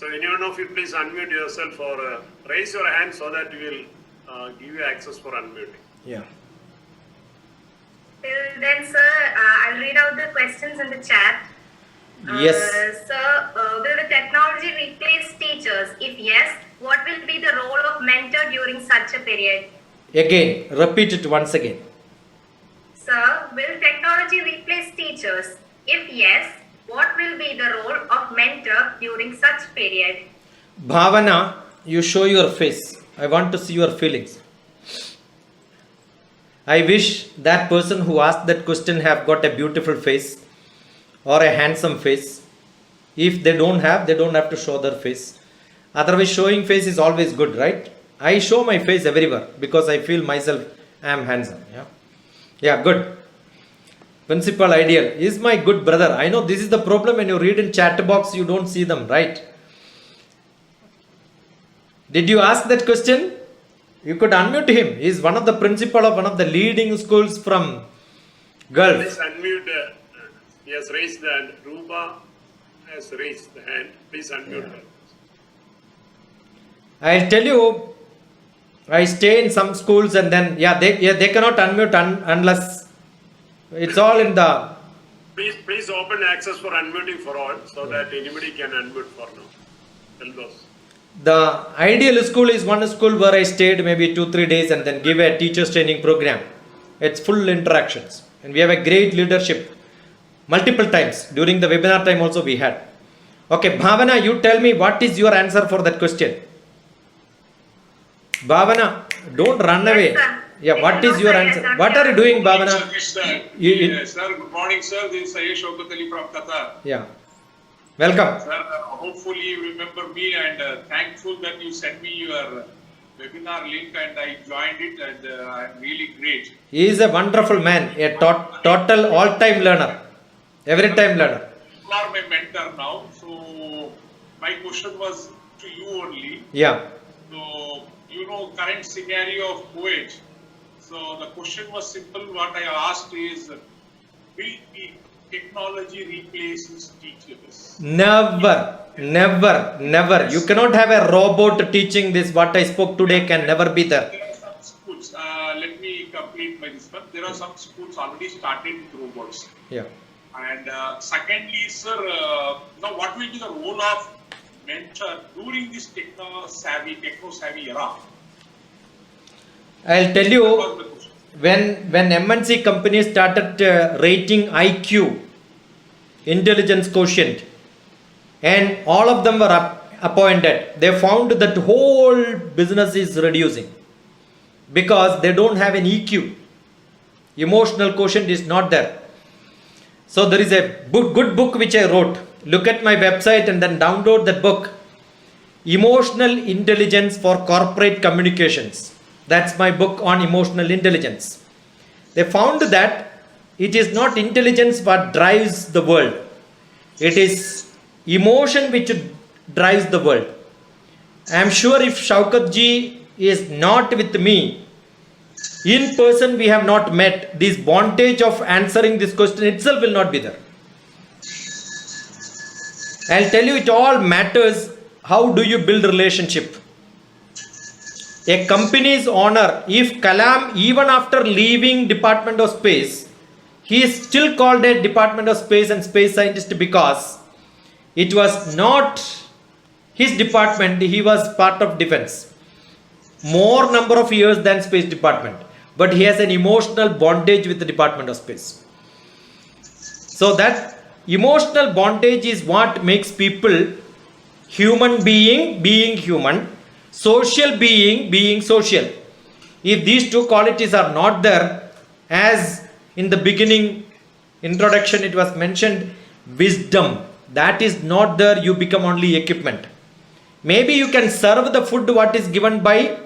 So anyone of you please unmute yourself or raise your hand so that we will give you access for unmuting. Yeah. Till then, sir, I'll read out the questions in the chat. Yes. Sir, will the technology replace teachers? If yes, what will be the role of mentor during such a period? Again, repeat it once again. Sir, will technology replace teachers? If yes, what will be the role of mentor during such period? Bhavana, you show your face. I want to see your feelings. I wish that person who asked that question have got a beautiful face or a handsome face. If they don't have to show their face. Otherwise, showing face is always good, right? I show my face everywhere because I feel myself I am handsome. Yeah, good. Principal Ideal is my good brother. I know this is the problem when you read in chat box, you don't see them, right? Did you ask that question? You could unmute him. He is one of the principal of one of the leading schools from Gulf. Please unmute. He has raised the hand. Ruba has raised the hand. Please unmute her. I'll tell you, I stay in some schools and then they cannot unmute unless it's all in the. Please open access for unmuting for all so that anybody can unmute for now. Tell those. The Ideal School is one school where I stayed maybe 2-3 days and then give a teachers training program. It's full interactions and we have a great leadership multiple times. During the webinar time also we had. Okay, Bhavana, you tell me what is your answer for that question. Bhavana, don't run away. Yeah, what is your answer? What are you doing, Bhavana? Sir, good morning, sir. This is Sayesh Shaukat Ali from Qatar. Yeah. Welcome. Sir, hopefully you remember me and thankful that you sent me your webinar link and I joined it and I'm really great. He is a wonderful man, a total all-time learner, every time learner. You are my mentor now. So my question was to you only. Yeah. So you know current scenario of COVID. So the question was simple. What I asked is, will the technology replaces teachers? Never. You cannot have a robot teaching this. What I spoke today can never be there. There are some schools. Let me complete my this one. There are some schools already started with robots. Yeah. And secondly, sir, now what will be the role of mentor during this techno savvy era? I'll tell That you, was the question. when MNC companies started rating IQ, intelligence quotient, and all of them were appointed, they found that whole business is reducing because they don't have an EQ. Emotional quotient is not there. So there is a good book which I wrote. Look at my website and then download that book. Emotional Intelligence for Corporate Communications. That's my book on emotional intelligence. They found that it is not intelligence what drives the world. It is emotion which drives the world. I am sure if Shaukat ji is not with me, in person we have not met, this bondage of answering this question itself will not be there. I'll tell you, it all matters how do you build relationship. A company's owner, if Kalam, even after leaving Department of Space, he is still called a Department of Space and Space Scientist because it was not his department, he was part of defense. More number of years than Space Department, but he has an emotional bondage with the Department of Space. So that emotional bondage is what makes people human being human, social being social. If these two qualities are not there, as in the beginning introduction it was mentioned, wisdom, that is not there, you become only equipment. Maybe you can serve the food what is given by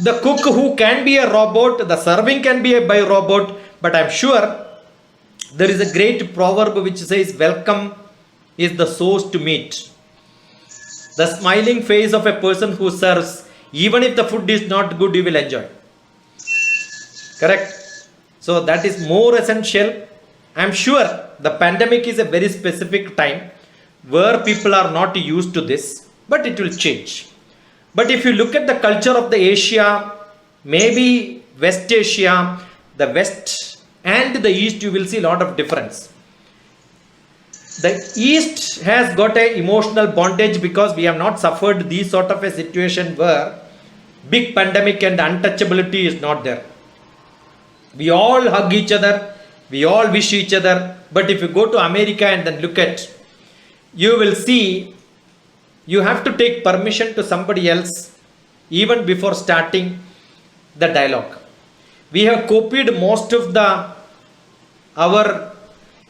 the cook who can be a robot, the serving can be by robot, but I am sure there is a great proverb which says welcome is the source to meet. The smiling face of a person who serves, even if the food is not good, you will enjoy. Correct? So that is more essential. I am sure the pandemic is a very specific time. where people are not used to this, but it will change. But if you look at the culture of the Asia, maybe West Asia, the West and the East, you will see a lot of difference. The East has got a emotional bondage because we have not suffered this sort of a situation where big pandemic and untouchability is not there. We all hug each other, we all wish each other. But if you go to America and then look at, you will see you have to take permission to somebody else even before starting the dialogue. We have copied most of our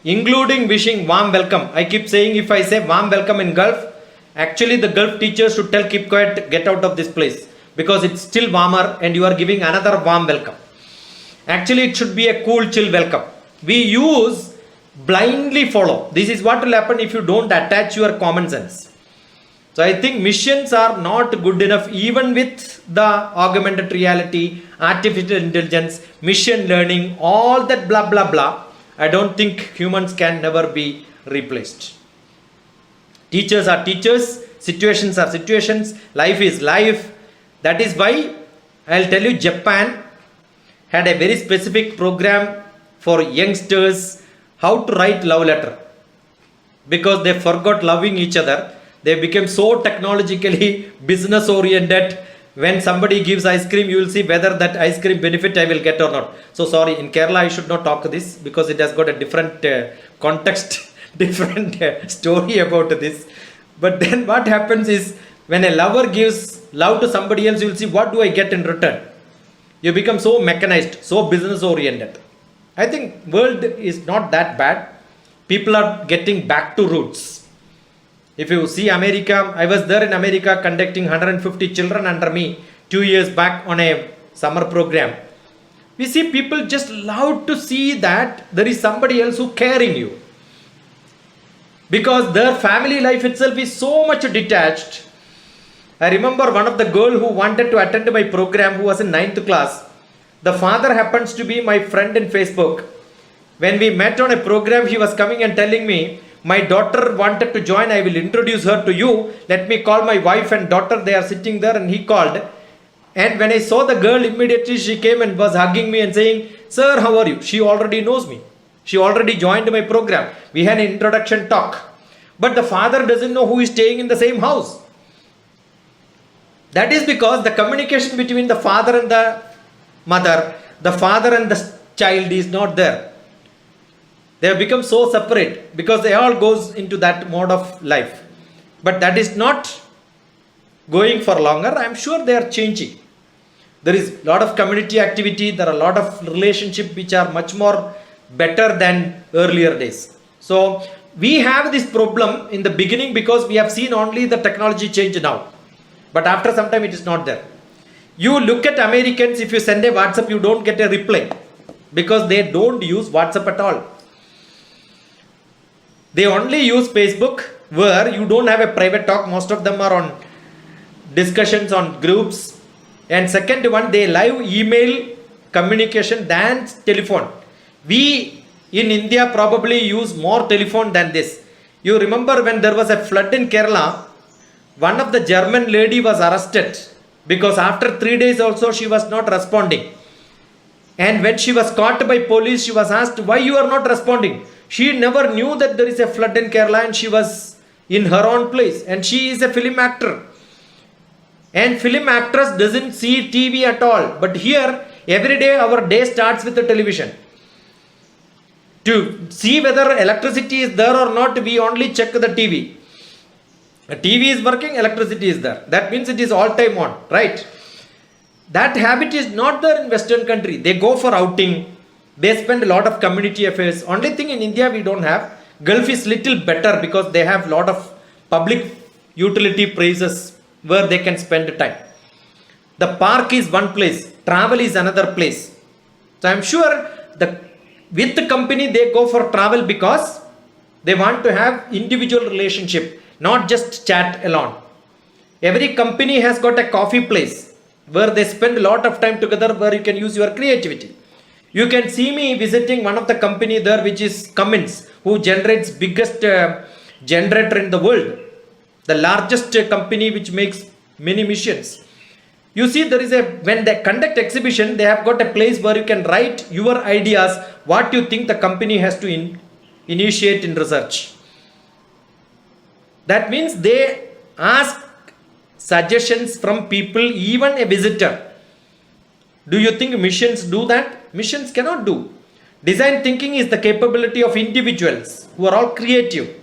including wishing warm welcome. I keep saying if I say warm welcome in Gulf, actually the Gulf teachers should tell keep quiet, get out of this place, because it's still warmer and you are giving another warm welcome. Actually it should be a cool chill welcome. We use blindly follow. This is what will happen if you don't attach your common sense. So I think missions are not good enough even with the augmented reality, artificial intelligence, machine learning, all that blah blah blah. I don't think humans can never be replaced. Teachers are teachers, situations are situations, life is life. That is why I'll tell you, Japan had a very specific program for youngsters how to write love letter, because they forgot loving each other. They became so technologically business oriented. When somebody gives ice cream, you will see whether that ice cream benefit I will get or not. So sorry, in Kerala I should not talk this because it has got a different context, different story about this. But then what happens is, when a lover gives love to somebody else, you will see what do I get in return. You become so mechanized, so business oriented. I think world is not that bad. People are getting back to roots. If you see America, I was there in America conducting 150 children under me 2 years back on a summer program. We see people just love to see that there is somebody else who caring you, because their family life itself is so much detached. I remember one of the girl who wanted to attend my program, who was in 9th class. The father happens to be my friend in Facebook. When we met on a program, he was coming and telling me, my daughter wanted to join, I will introduce her to you. Let me call my wife and daughter, they are sitting there. And he called. And when I saw the girl, immediately she came and was hugging me and saying, sir, how are you? She already knows me. She already joined my program. We had an introduction talk. But the father doesn't know who is staying in the same house. That is because the communication between the father and the mother, the father and the child is not there. They have become so separate because they all goes into that mode of life. But that is not going for longer. I am sure they are changing. There is a lot of community activity. There are a lot of relationships which are much more better than earlier days. So we have this problem in the beginning because we have seen only the technology change now. But after some time it is not there. You look at Americans, if you send a WhatsApp, you don't get a reply because they don't use WhatsApp at all. They only use Facebook, where you don't have a private talk. Most of them are on discussions on groups. And second one, they live email communication than telephone. We in India probably use more telephone than this. You remember when there was a flood in Kerala, one of the German lady was arrested because after 3 days also she was not responding. And when she was caught by police, she was asked, why you are not responding? She never knew that there is a flood in Kerala and she was in her own place. And she is a film actor. And film actress doesn't see TV at all. But here, every day our day starts with the television. To see whether electricity is there or not, we only check the TV. The TV is working, electricity is there. That means it is all time on, right? That habit is not there in Western country. They go for outing. They spend a lot of community affairs. Only thing in India we don't have. Gulf is little better because they have lot of public utility places where they can spend time. The park is one place. Travel is another place. So I'm sure with the company they go for travel because they want to have individual relationship, not just chat alone. Every company has got a coffee place where they spend a lot of time together, where you can use your creativity. You can see me visiting one of the company there, which is Cummins, who generates biggest generator in the world, the largest company which makes many missions. You see, when they conduct exhibition, they have got a place where you can write your ideas, what you think the company has to initiate in research. That means they ask suggestions from people, even a visitor. Do you think missions do that? Missions cannot do. Design thinking is the capability of individuals who are all creative.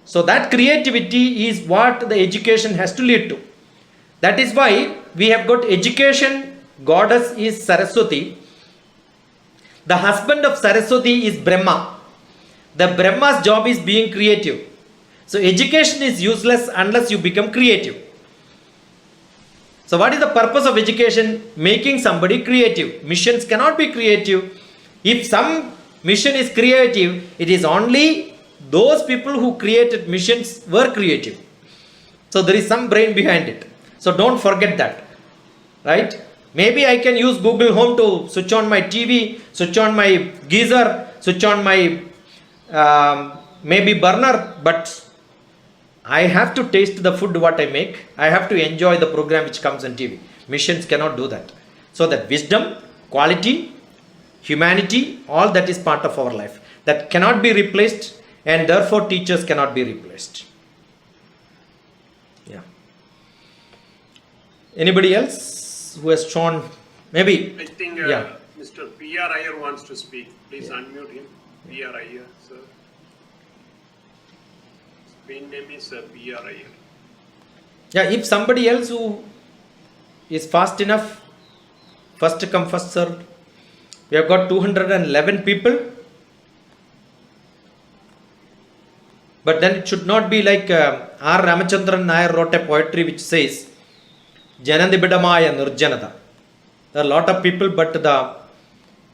So that creativity is what the education has to lead to. That is why we have got education goddess is Saraswati. The husband of Saraswati is Brahma. The Brahma's job is being creative. So education is useless unless you become creative. So what is the purpose of education? Making somebody creative. Missions cannot be creative. If some mission is creative, it is only those people who created missions were creative. So there is some brain behind it. So don't forget that. Right? Maybe I can use Google Home to switch on my TV, switch on my geyser, switch on my maybe burner, but I have to taste the food what I make. I have to enjoy the program which comes on TV. Missions cannot do that. So that wisdom, quality, humanity, all that is part of our life. That cannot be replaced, and therefore teachers cannot be replaced. Yeah. Anybody else who has shown maybe? I think yeah. Mr. P.R. Iyer wants to speak. Please unmute him. P.R. Iyer, sir. His name is P.R. Iyer. Yeah, if somebody else who is fast enough, first come, first served. We have got 211 people. But then it should not be like R. Ramachandran Nair wrote a poetry which says, Janandibidamaya Nurjanada. There are a lot of people, but the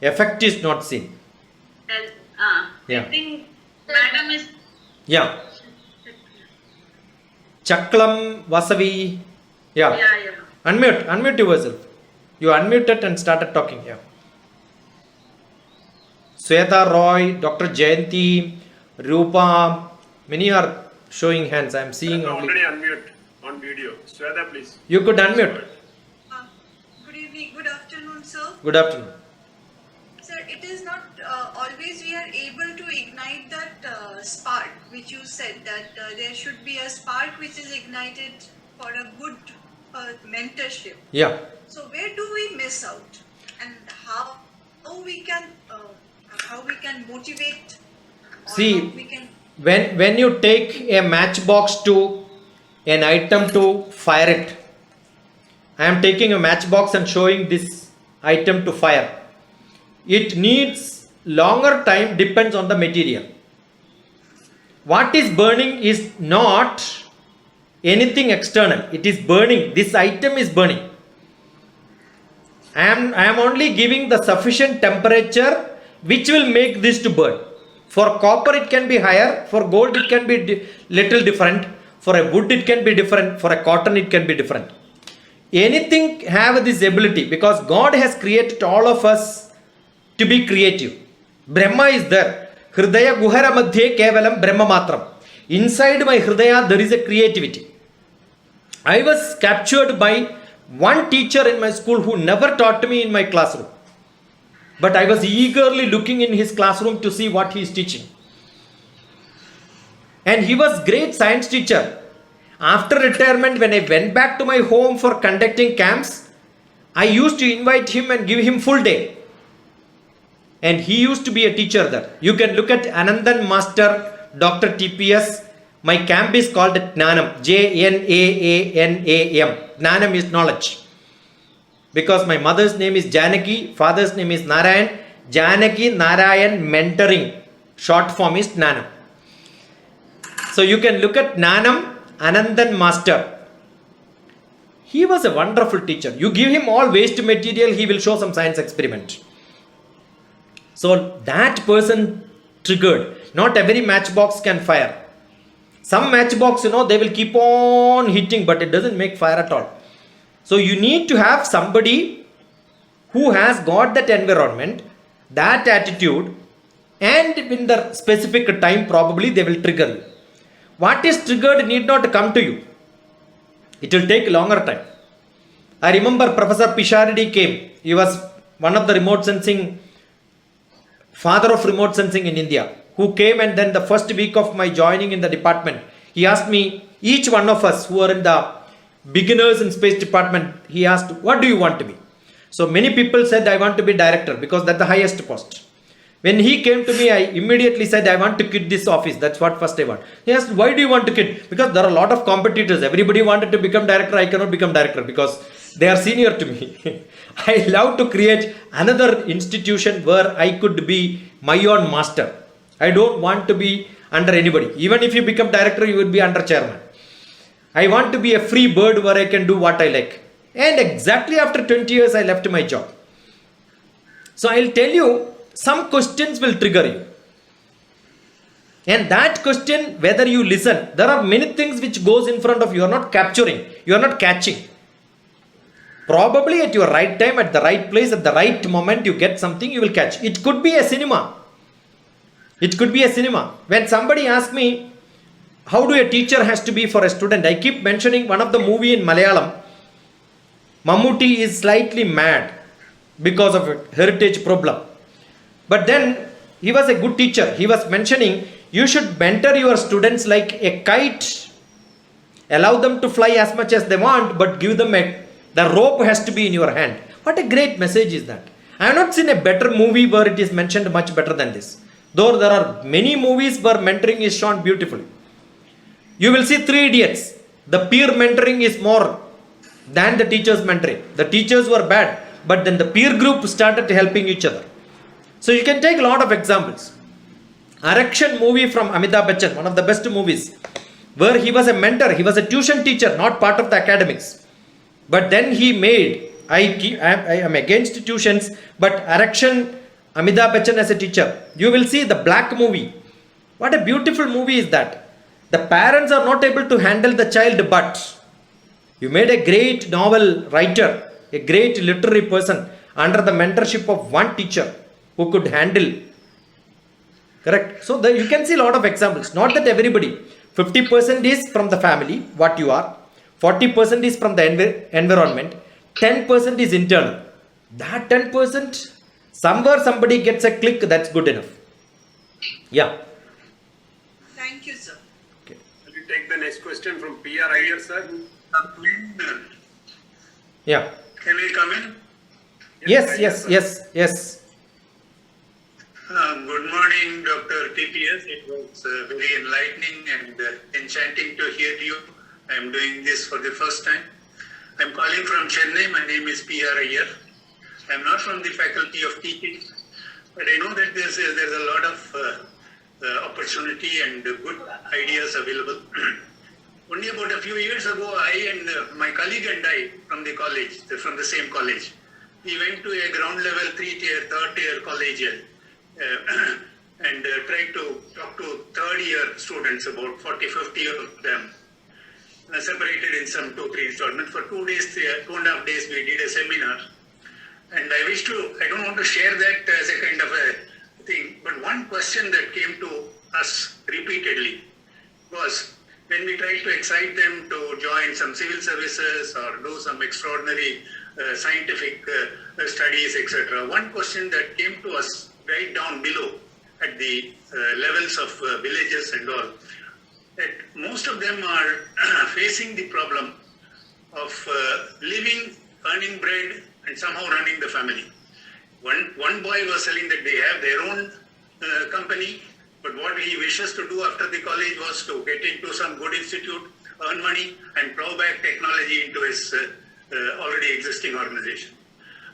effect is not seen. I think Madam is. Yeah. Chaklam Vasavi. Yeah. Unmute yourself. You unmuted and started talking. Yeah. Sweta Roy, Dr. Jayanti, Rupa, many are showing hands. I am seeing only. Already unmute on video. Sweta, please. You could unmute. Good evening, good afternoon, sir. Good afternoon. Sir, it is not always we are able to ignite that spark which you said that there should be a spark which is ignited for a good mentorship. Yeah. So where do we miss out, and how we can motivate? Or See, how we can. when you take a matchbox to an item to fire it, I am taking a matchbox and showing this item to fire. It needs longer time, depends on the material. What is burning is not anything external. It is burning. This item is burning. I am only giving the sufficient temperature which will make this to burn. For copper it can be higher, for gold it can be little different, for a wood it can be different, for a cotton it can be different. Anything have this ability because God has created all of us to be creative. Brahma is there. Hridaya Guhara Madhye Kevalam Brahma Matram. Inside my Hridaya there is a creativity. I was captured by one teacher in my school who never taught me in my classroom. But I was eagerly looking in his classroom to see what he is teaching. And he was great science teacher. After retirement, when I went back to my home for conducting camps, I used to invite him and give him full day. And he used to be a teacher there. You can look at Anandan Master, Dr. TPS. My camp is called Jnanam. Jnaanam. Jnanam is knowledge. Because my mother's name is Janaki, father's name is Narayan. Janaki Narayan mentoring. Short form is Jnanam. So you can look at Jnanam, Anandan Master. He was a wonderful teacher. You give him all waste material, he will show some science experiment. So that person triggered. Not every matchbox can fire. Some matchbox, they will keep on hitting, but it doesn't make fire at all. So you need to have somebody who has got that environment, that attitude, and in the specific time probably they will trigger you. What is triggered need not come to you. It will take longer time. I remember Professor Pishardi came. He was one of the remote sensing, father of remote sensing in India, who came, and then the first week of my joining in the department, he asked me, each one of us who are in the beginners in space department, he asked, what do you want to be? So many people said, I want to be director because that's the highest post. When he came to me, I immediately said, I want to quit this office. That's what first I want. He asked, why do you want to quit? Because there are a lot of competitors. Everybody wanted to become director. I cannot become director because they are senior to me. I love to create another institution where I could be my own master. I don't want to be under anybody. Even if you become director, you will be under chairman. I want to be a free bird where I can do what I like. And exactly after 20 years, I left my job. So I'll tell you, some questions will trigger you. And that question, whether you listen, there are many things which goes in front of you. You are not capturing. You are not catching. Probably at your right time, at the right place, at the right moment, you get something, you will catch. It could be a cinema. It could be a cinema. When somebody asks me, how do a teacher has to be for a student? I keep mentioning one of the movie in Malayalam. Mammootty is slightly mad because of a heritage problem. But then he was a good teacher. He was mentioning, you should mentor your students like a kite. Allow them to fly as much as they want, but give them the rope has to be in your hand. What a great message is that. I have not seen a better movie where it is mentioned much better than this. Though there are many movies where mentoring is shown beautifully. You will see 3 Idiots. The peer mentoring is more than the teachers mentoring. The teachers were bad, but then the peer group started helping each other. So you can take a lot of examples. Arakshan movie from Amitabh Bachchan, one of the best movies, where he was a mentor, he was a tuition teacher, not part of the academics. But then he made, I am against tuitions, but Arakshan, Amitabh Bachchan as a teacher. You will see the Black movie. What a beautiful movie is that. The parents are not able to handle the child, but you made a great novel writer, a great literary person under the mentorship of one teacher who could handle. Correct? So you can see a lot of examples. Not that everybody. 50% is from the family, what you are. 40% is from the environment. 10% is internal. That 10%, somewhere somebody gets a click, that's good enough. Yeah. Thank you, sir. Will you take the next question from PR Iyer, sir? Yeah. Can we come in? Yes. Good morning, Dr. TPS. It was very enlightening and enchanting to hear you. I am doing this for the first time. I am calling from Chennai. My name is PR Iyer. I am not from the faculty of teaching, but I know that there's a lot of opportunity and good ideas available. Only about a few years ago, I and my colleague and I from the college, from the same college, we went to a ground level 3-tier, 3rd-tier college and tried to talk to 3rd-year students, about 40-50 of them, separated in some 2-3 installments. For 2 days, 2.5 days, we did a seminar. And I don't want to share that as a kind of a thing, but one question that came to us repeatedly was, when we tried to excite them to join some civil services or do some extraordinary scientific studies, etc., one question that came to us right down below at the levels of villages and all, that most of them are facing the problem of living, earning bread, and somehow running the family. One boy was telling that they have their own company, but what he wishes to do after the college was to get into some good institute, earn money, and plow back technology into his already existing organization.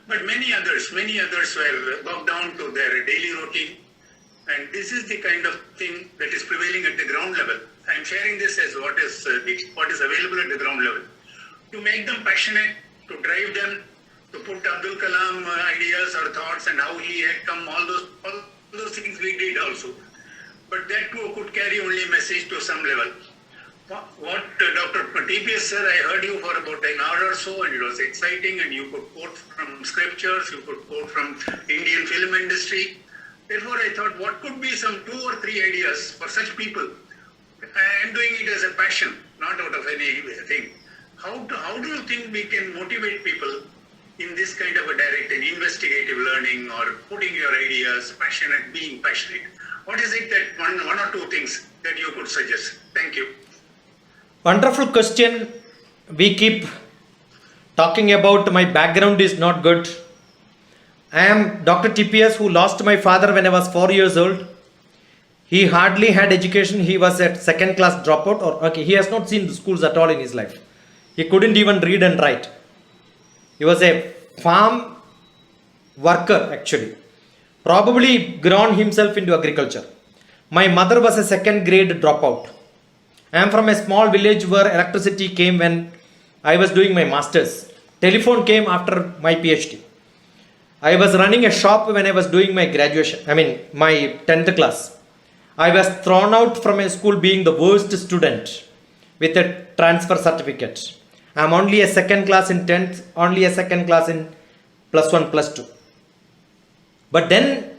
But many others were bogged down to their daily routine, and this is the kind of thing that is prevailing at the ground level. I am sharing this as what is available at the ground level, to make them passionate, to drive them, to put Abdul Kalam ideas or thoughts and how he had come, all those things we did also. But that too could carry only message to some level. What Dr. TPS sir, I heard you for about an hour or so, and it was exciting, and you could quote from scriptures, you could quote from Indian film industry, Therefore, I thought, what could be some 2 or 3 ideas for such people? I am doing it as a passion, not out of anything. How do you think we can motivate people in this kind of a direct and investigative learning, or putting your ideas, passionate, being passionate? What is it that one or two things that you could suggest? Thank you. Wonderful question. We keep talking about my background is not good. I am Dr. TPS, who lost my father when I was 4 years old. He hardly had education. He was a second class dropout, he has not seen the schools at all in his life. He couldn't even read and write. He was a farm worker actually. Probably grown himself into agriculture. My mother was a second grade dropout. I am from a small village where electricity came when I was doing my masters. Telephone came after my PhD. I was running a shop when I was doing my my 10th class. I was thrown out from a school being the worst student with a transfer certificate. I am only a second class in 10th, only a second class in plus 1, plus 2. But then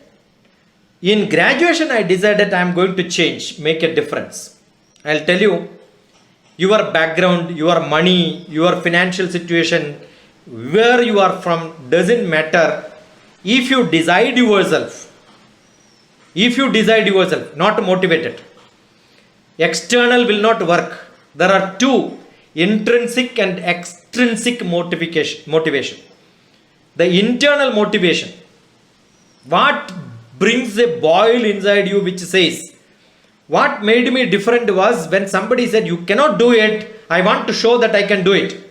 in graduation, I decided I am going to change, make a difference. I'll tell you, your background, your money, your financial situation, where you are from doesn't matter if you decide yourself. If you decide yourself, not motivated. External will not work. There are two, intrinsic and extrinsic motivation. The internal motivation, what brings a boil inside you which says, what made me different was when somebody said, you cannot do it, I want to show that I can do it.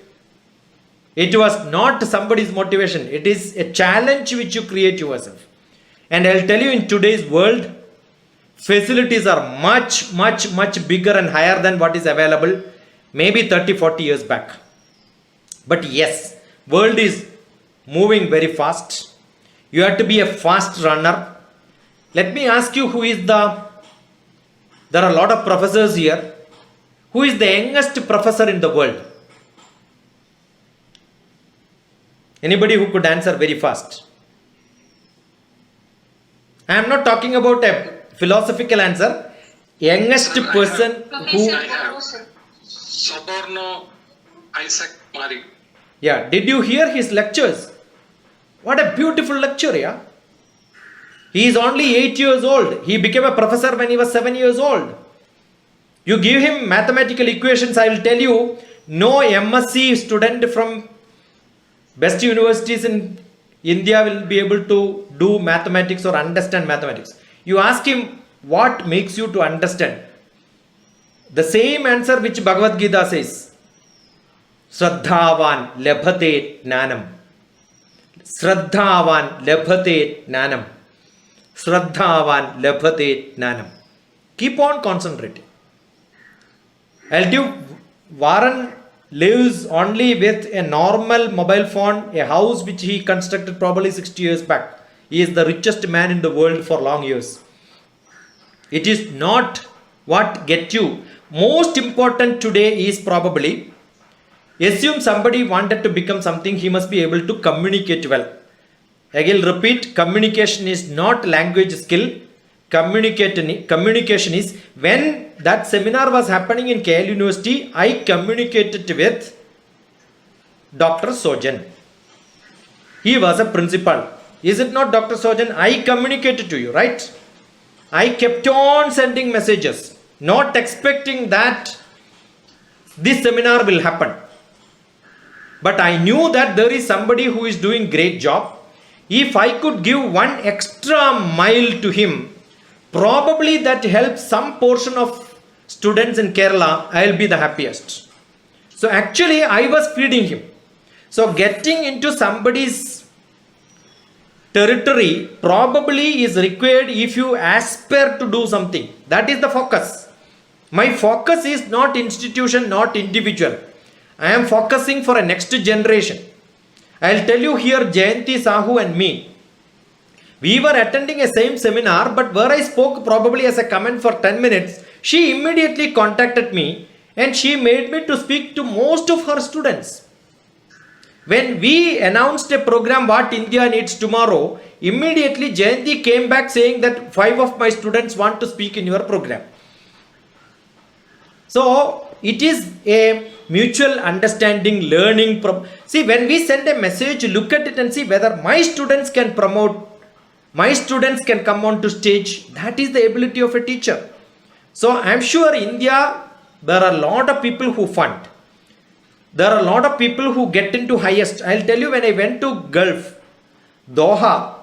It was not somebody's motivation. It is a challenge which you create yourself. And I'll tell you, in today's world, facilities are much, much, much bigger and higher than what is available maybe 30, 40 years back. But yes, world is moving very fast. You have to be a fast runner. Let me ask you, there are a lot of professors here. Who is the youngest professor in the world? Anybody who could answer very fast? I am not talking about a philosophical answer. Youngest person who... Soborno Isaac Mari. Yeah, did you hear his lectures? What a beautiful lecture, yeah. He is only 8 years old. He became a professor when he was 7 years old. You give him mathematical equations, I will tell you, no MSc student from best universities in India will be able to do mathematics or understand mathematics. You ask him, what makes you to understand? The same answer which Bhagavad Gita says, Shraddhavan labhate jnanam. Shraddhavan labhate jnanam. Shraddhavan labhate jnanam. Keep on concentrating. I'll tell you, Warren lives only with a normal mobile phone, a house which he constructed probably 60 years back. He is the richest man in the world for long years. It is not what gets you. Most important today is probably, assume somebody wanted to become something, he must be able to communicate well. Again, repeat, communication is not language skill. Communication is, when that seminar was happening in KL University, I communicated with Dr. Sojan. He was a principal. Is it not, Dr. Sojan? I communicated to you, right? I kept on sending messages, not expecting that this seminar will happen. But I knew that there is somebody who is doing great job. If I could give one extra mile to him, probably that helps some portion of students in Kerala, I will be the happiest. So actually I was feeding him. So getting into somebody's territory probably is required if you aspire to do something. That is the focus. My focus is not institution, not individual. I am focusing for a next generation. I will tell you here, Jayanti Sahu and me, we were attending a same seminar, but where I spoke probably as a comment for 10 minutes, she immediately contacted me and she made me to speak to most of her students. When we announced a program what India needs tomorrow, immediately Jayanti came back saying that 5 of my students want to speak in your program. So it is a mutual understanding, learning. See, when we send a message, look at it and see whether my students can promote, my students can come on to stage. That is the ability of a teacher. So I am sure India, there are a lot of people who fund. There are a lot of people who get into highest. I'll tell you, when I went to Gulf, Doha,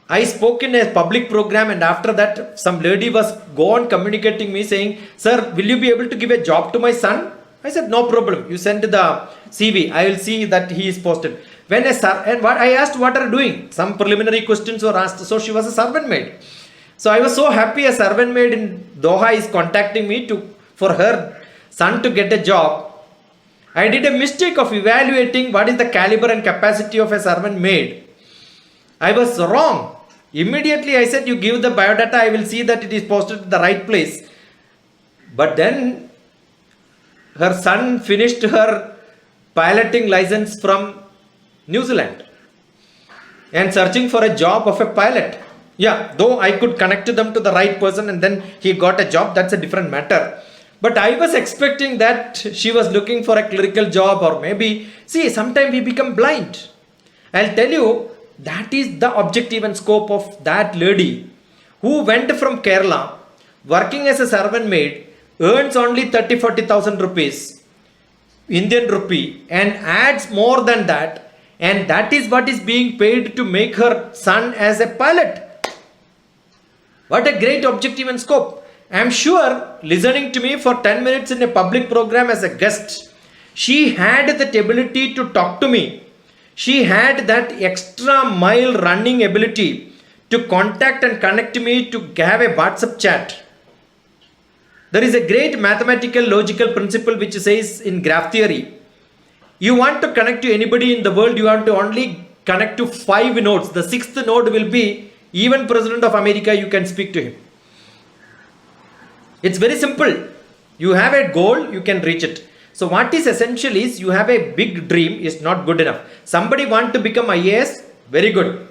I spoke in a public program, and after that some lady was gone communicating me saying, sir, will you be able to give a job to my son? I said, no problem. You send the CV. I will see that he is posted. I asked, what are you doing? Some preliminary questions were asked. So she was a servant maid. So I was so happy a servant maid in Doha is contacting me for her son to get a job. I did a mistake of evaluating what is the caliber and capacity of a servant maid. I was wrong. Immediately I said, you give the biodata, I will see that it is posted at the right place. But then her son finished her piloting license from New Zealand and searching for a job of a pilot. Yeah, though I could connect them to the right person and then he got a job, that's a different matter. But I was expecting that she was looking for a clerical job, or maybe, see, sometimes we become blind. I'll tell you, that is the objective and scope of that lady who went from Kerala, working as a servant maid, earns only 30,000-40,000 rupees, Indian rupee, and adds more than that, and that is what is being paid to make her son as a pilot. What a great objective and scope. I am sure, listening to me for 10 minutes in a public program as a guest, she had that ability to talk to me. She had that extra mile running ability to contact and connect me to have a WhatsApp chat. There is a great mathematical logical principle which says in graph theory, you want to connect to anybody in the world, you want to only connect to 5 nodes. The 6th node will be even President of America, you can speak to him. It's very simple. You have a goal, you can reach it. So what is essential is, you have a big dream is not good enough. Somebody want to become IAS, very good.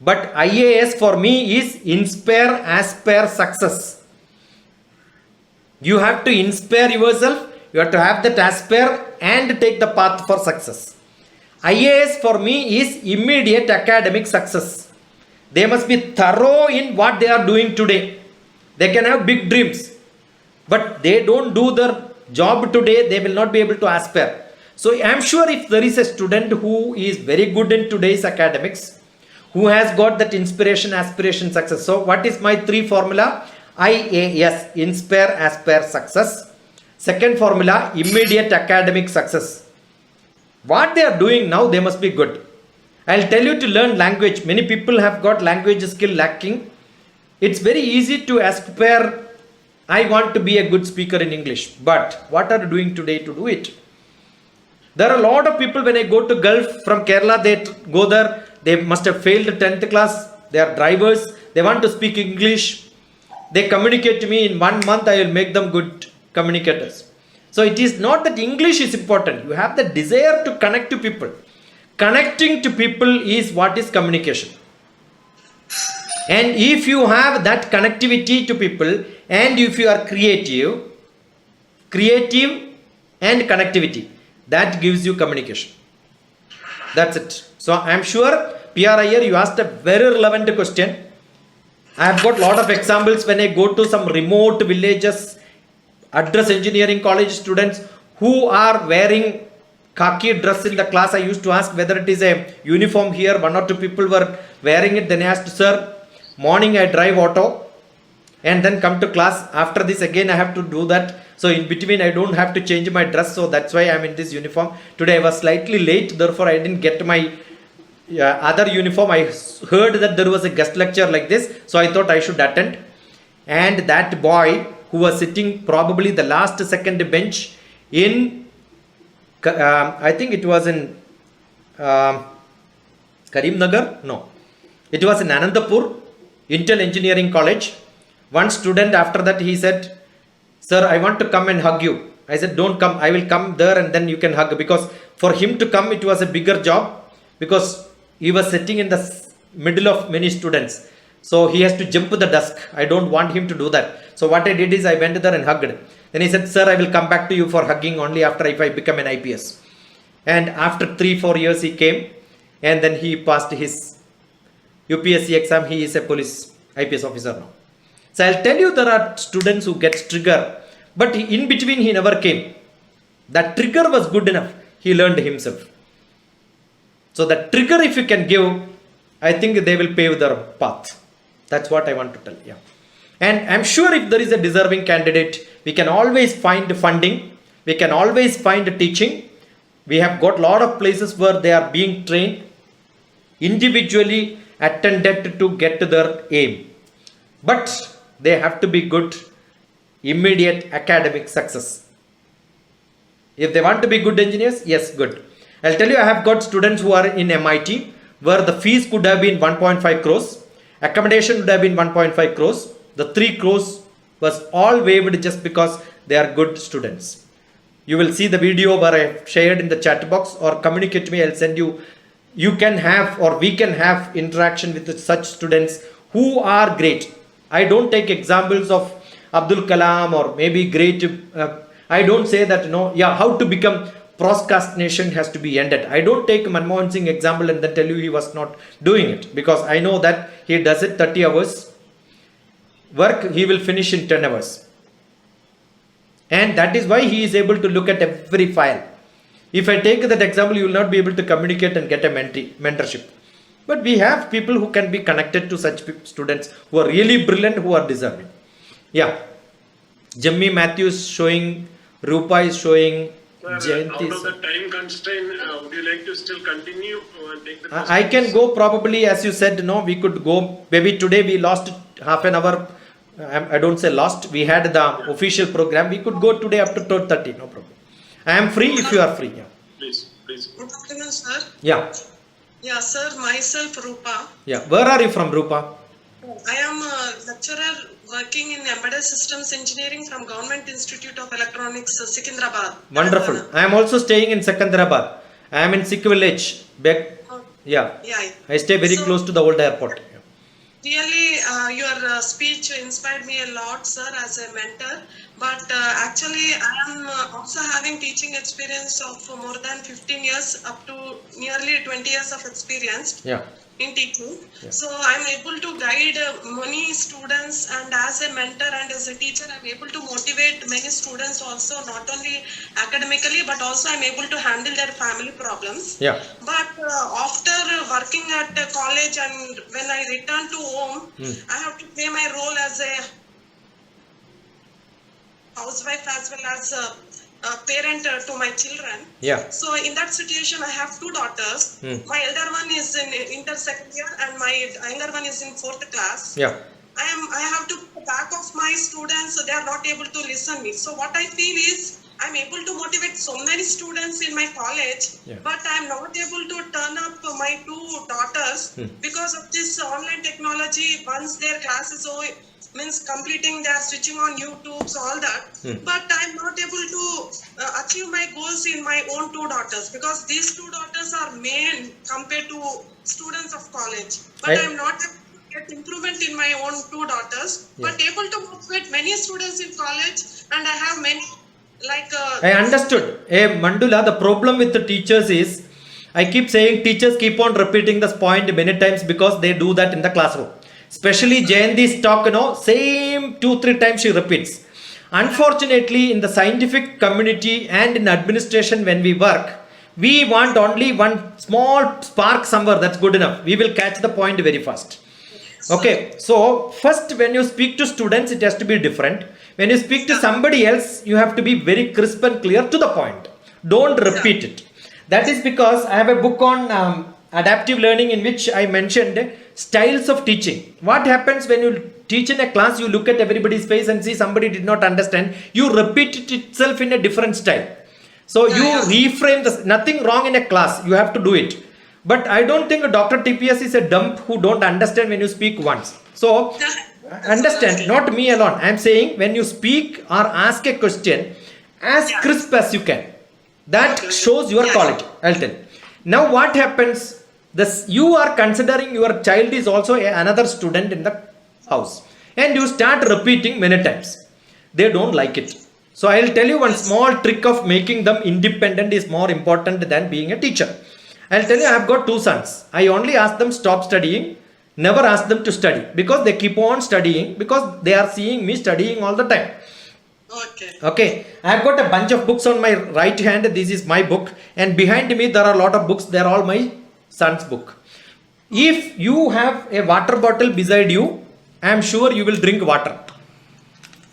But IAS for me is inspire, aspire, success. You have to inspire yourself, you have to have that aspire and take the path for success. IAS for me is immediate academic success. They must be thorough in what they are doing today. They can have big dreams, but they don't do their job today, they will not be able to aspire. So I am sure if there is a student who is very good in today's academics, who has got that inspiration, aspiration, success. So what is my 3 formula? IAS, inspire, aspire, success. Second formula, immediate academic success. What they are doing now, they must be good. I'll tell you to learn language. Many people have got language skill lacking. It's very easy to aspire, I want to be a good speaker in English. But what are you doing today to do it? There are a lot of people, when I go to Gulf from Kerala, they go there, they must have failed 10th class, they are drivers, they want to speak English. They communicate to me, in 1 month I will make them good communicators. So it is not that English is important, you have the desire to connect to people. Connecting to people is what is communication. And if you have that connectivity to people, and if you are creative and connectivity, that gives you communication. That's it. So I am sure, PR Iyer, you asked a very relevant question. I have got lot of examples when I go to some remote villages, address engineering college students who are wearing khaki dress in the class. I used to ask whether it is a uniform here. 1 or 2 people were wearing it. Then I asked, sir, morning I drive auto and then come to class. After this again I have to do that. So in between I don't have to change my dress. So that's why I am in this uniform. Today I was slightly late. Therefore I didn't get my other uniform. I heard that there was a guest lecture like this. So I thought I should attend. And that boy who was sitting probably the last second bench in, I think it was in Karimnagar. No, it was in Anandapur, Intel Engineering College. One student, after that he said, sir, I want to come and hug you. I said, don't come, I will come there and then you can hug, because For him to come, it was a bigger job because he was sitting in the middle of many students. So he has to jump to the desk. I don't want him to do that. So what I did is I went there and hugged. Then he said, sir, I will come back to you for hugging only after if I become an IPS. And after 3-4 years he came and then he passed his UPSC exam. He is a police IPS officer now. So I'll tell you, there are students who get trigger, but in between he never came. That trigger was good enough. He learned himself. So that trigger, if you can give, I think they will pave their path. That's what I want to tell you. And I'm sure if there is a deserving candidate, we can always find funding. We can always find teaching. We have got a lot of places where they are being trained, individually attended to get to their aim. But they have to be good, immediate academic success. If they want to be good engineers, yes, good. I'll tell you, I have got students who are in MIT where the fees could have been 1.5 crores, accommodation would have been 1.5 crores. The 3 crores was all waived just because they are good students. You will see the video where I have shared in the chat box, or communicate to me, I'll send you. You can have, or we can have interaction with such students who are great. I don't take examples of Abdul Kalam or maybe great. I don't say that, how to become procrastination has to be ended. I don't take Manmohan Singh example and then tell you he was not doing it, because I know that he does it 30 hours. Work he will finish in 10 hours. And that is why he is able to look at every file. If I take that example, you will not be able to communicate and get a mentorship. But we have people who can be connected to such students who are really brilliant, who are deserving. Yeah. Jimmy Matthews showing, Rupa is showing, Jayanti. Out of the time constraint, would you like to still continue and take the I can go probably, as you said, we could go. Maybe today we lost half an hour. I don't say lost. We had the official program. We could go today up to 12:30. No problem. I am free if you are free. Yeah. Please. Good afternoon, sir. Yeah. Yeah, sir. Myself, Rupa. Yeah. Where are you from, Rupa? I am a lecturer working in embedded systems engineering from Government Institute of Electronics, Secunderabad. Wonderful. I am also staying in Secunderabad. I am in Sikh village. Yeah. I stay very close to the old airport. Really, your speech inspired me a lot, sir, as a mentor. But actually, I am also having teaching experience of more than 15 years, up to nearly 20 years of experience. Yeah. In teaching. Yeah. So I'm able to guide many students, and as a mentor and as a teacher, I'm able to motivate many students also, not only academically, but also I'm able to handle their family problems. Yeah. But after working at college and when I return to home, I have to play my role as a housewife as well as a parent to my children. Yeah. So in that situation, I have 2 daughters. My elder one is in inter-second year and my younger one is in 4th class. Yeah. I have to back of my students, so they are not able to listen me. So what I feel is, I'm able to motivate so many students in my college, but I'm not able to turn up my 2 daughters because of this online technology. Once their class is over, means completing, they are switching on YouTube, so all that. But I'm not able to achieve my goals in my own 2 daughters, because these 2 daughters are main compared to students of college. But I'm not able to get improvement in my own 2 daughters, but able to motivate many students in college, and I have many I understood. Mandula, the problem with the teachers is, I keep saying teachers keep on repeating this point many times because they do that in the classroom. Especially Jayanti's talk, same 2-3 times she repeats. Unfortunately, in the scientific community and in administration when we work, we want only one small spark somewhere, that's good enough. We will catch the point very fast. Okay, so first when you speak to students, it has to be different. When you speak to somebody else, you have to be very crisp and clear to the point. Don't repeat it. That is because I have a book on adaptive learning in which I mentioned styles of teaching. What happens when you teach in a class, you look at everybody's face and see somebody did not understand, you repeat it itself in a different style. So you reframe this, nothing wrong in a class, you have to do it. But I don't think Dr. TPS is a dump who don't understand when you speak once. So understand, not me alone. I am saying when you speak or ask a question, as crisp as you can. That shows your quality. I'll tell you. Now what happens? This you are considering your child is also another student in the house, and you start repeating many times. They don't like it. So I'll tell you one small trick of making them independent is more important than being a teacher. I'll tell you, I have got two sons. I only ask them stop studying, never ask them to study because they keep on studying because they are seeing me studying all the time. Okay, I have got a bunch of books on my right hand. This is my book, and behind me there are a lot of books. They are all my son's book. If you have a water bottle beside you, I am sure you will drink water.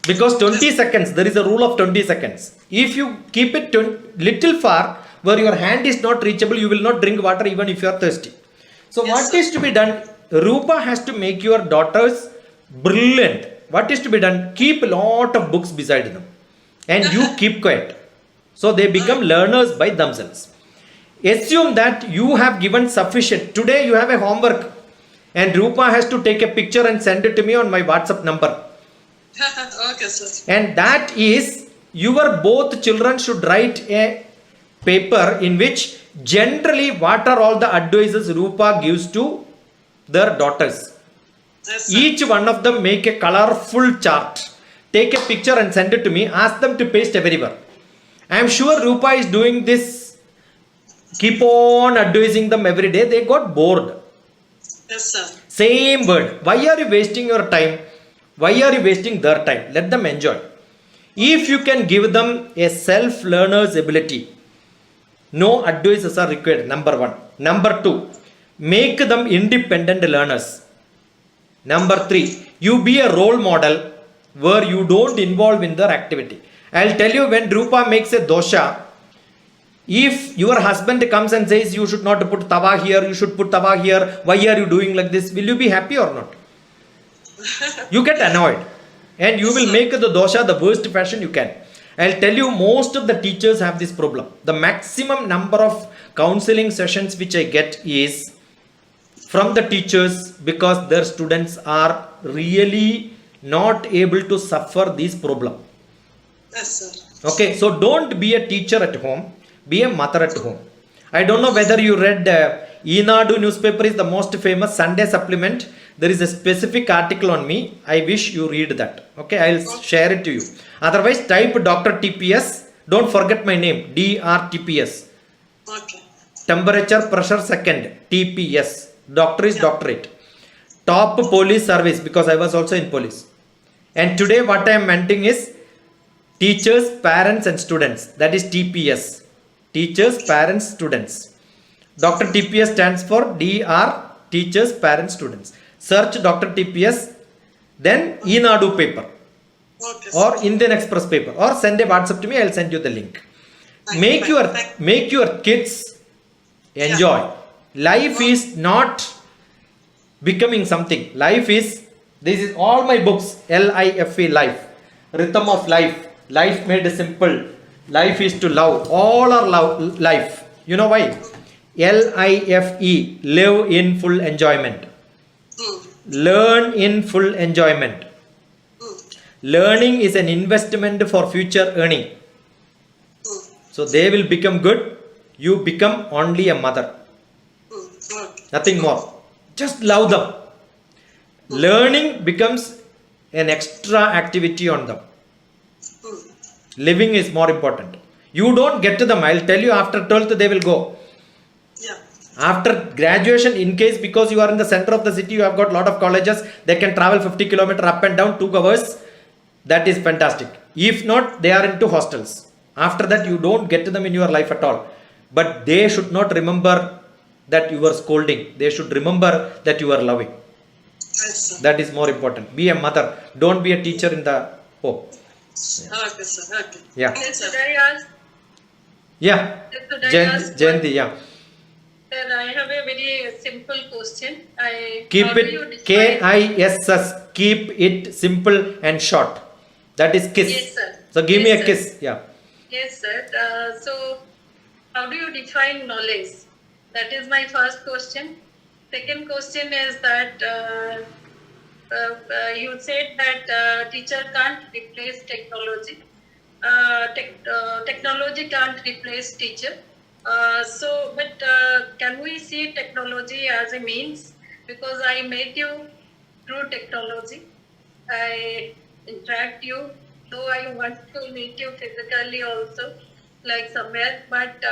Because 20 seconds, there is a rule of 20 seconds. If you keep it little far, where your hand is not reachable, you will not drink water even if you are thirsty. So what is to be done? Rupa has to make your daughters brilliant. What is to be done? Keep a lot of books beside them. And you keep quiet. So they become learners by themselves. Assume that you have given sufficient. Today you have a homework. And Rupa has to take a picture and send it to me on my WhatsApp number. Okay, sir. And that is, your both children should write a paper in which generally what are all the advices Rupa gives to their daughters. Yes, sir. Each one of them make a colorful chart. Take a picture and send it to me. Ask them to paste everywhere. I am sure Rupa is doing this. Keep on advising them every day. They got bored. Yes, sir. Same word. Why are you wasting your time? Why are you wasting their time? Let them enjoy. If you can give them a self-learner's ability, no advices are required. Number one. Number two, make them independent learners. Number three, you be a role model where you don't involve in their activity. I'll tell you, when Rupa makes a dosha, if your husband comes and says you should not put tawa here, you should put tawa here, why are you doing like this? Will you be happy or not? You get annoyed and you will make the dosha the worst fashion you can. I'll tell you, most of the teachers have this problem. The maximum number of counseling sessions which I get is from the teachers because their students are really not able to suffer this problem. Yes, sir. Okay, so don't be a teacher at home, be a mother at home. I don't know whether you read Eenadu newspaper is the most famous Sunday supplement. There is a specific article on me. I wish you read that. Okay, I'll share it to you. Otherwise, type Dr. TPS. Don't forget my name, DRTPS. Okay. Temperature, pressure, second, TPS. Doctor is doctorate. Top police service, because I was also in police. And today what I am mentioning is teachers, parents and students. That is TPS. Teachers, parents, students. Dr. TPS stands for DR, teachers, parents, students. Search Dr. TPS, then Eenadu paper Okay, or sir. Indian Express paper, or send a WhatsApp to me. I'll send you the link. Make your kids enjoy. Life is not becoming something. Life is, this is all my books, LIFE, life, rhythm of life, life made simple, life is to love, all are love, life. You know why? LIFE, live in full enjoyment. Learn in full enjoyment. Learning is an investment for future earning. So they will become good. You become only a mother. Nothing more. Just love them. Learning becomes an extra activity on them. Living is more important. You don't get to them. I'll tell you, after 12th they will go. Yeah. After graduation, in case because you are in the center of the city, you have got a lot of colleges, they can travel 50 kilometers up and down 2 hours. That is fantastic. If not, they are into hostels. After that, you don't get to them in your life at all. But they should not remember that you were scolding. They should remember that you are loving. Yes, sir. That is more important. Be a mother. Don't be a teacher in the home. Okay, sir. Okay. Yeah. Yes, Should sir. I ask? Yeah. Should I ask Jayanti, yeah. Sir, I have a very simple question. Keep how do you it define- KISS. Keep it simple and short. That is kiss. Yes, sir. So give me Yes, a sir. kiss. Yeah. Yes, sir. So, how do you define knowledge? That is my first question. Second question is that you said that teacher can't replace technology. technology can't replace teacher. But can we see technology as a means? Because I met you through technology. I interact you, though I want to meet you physically also, like somewhere. But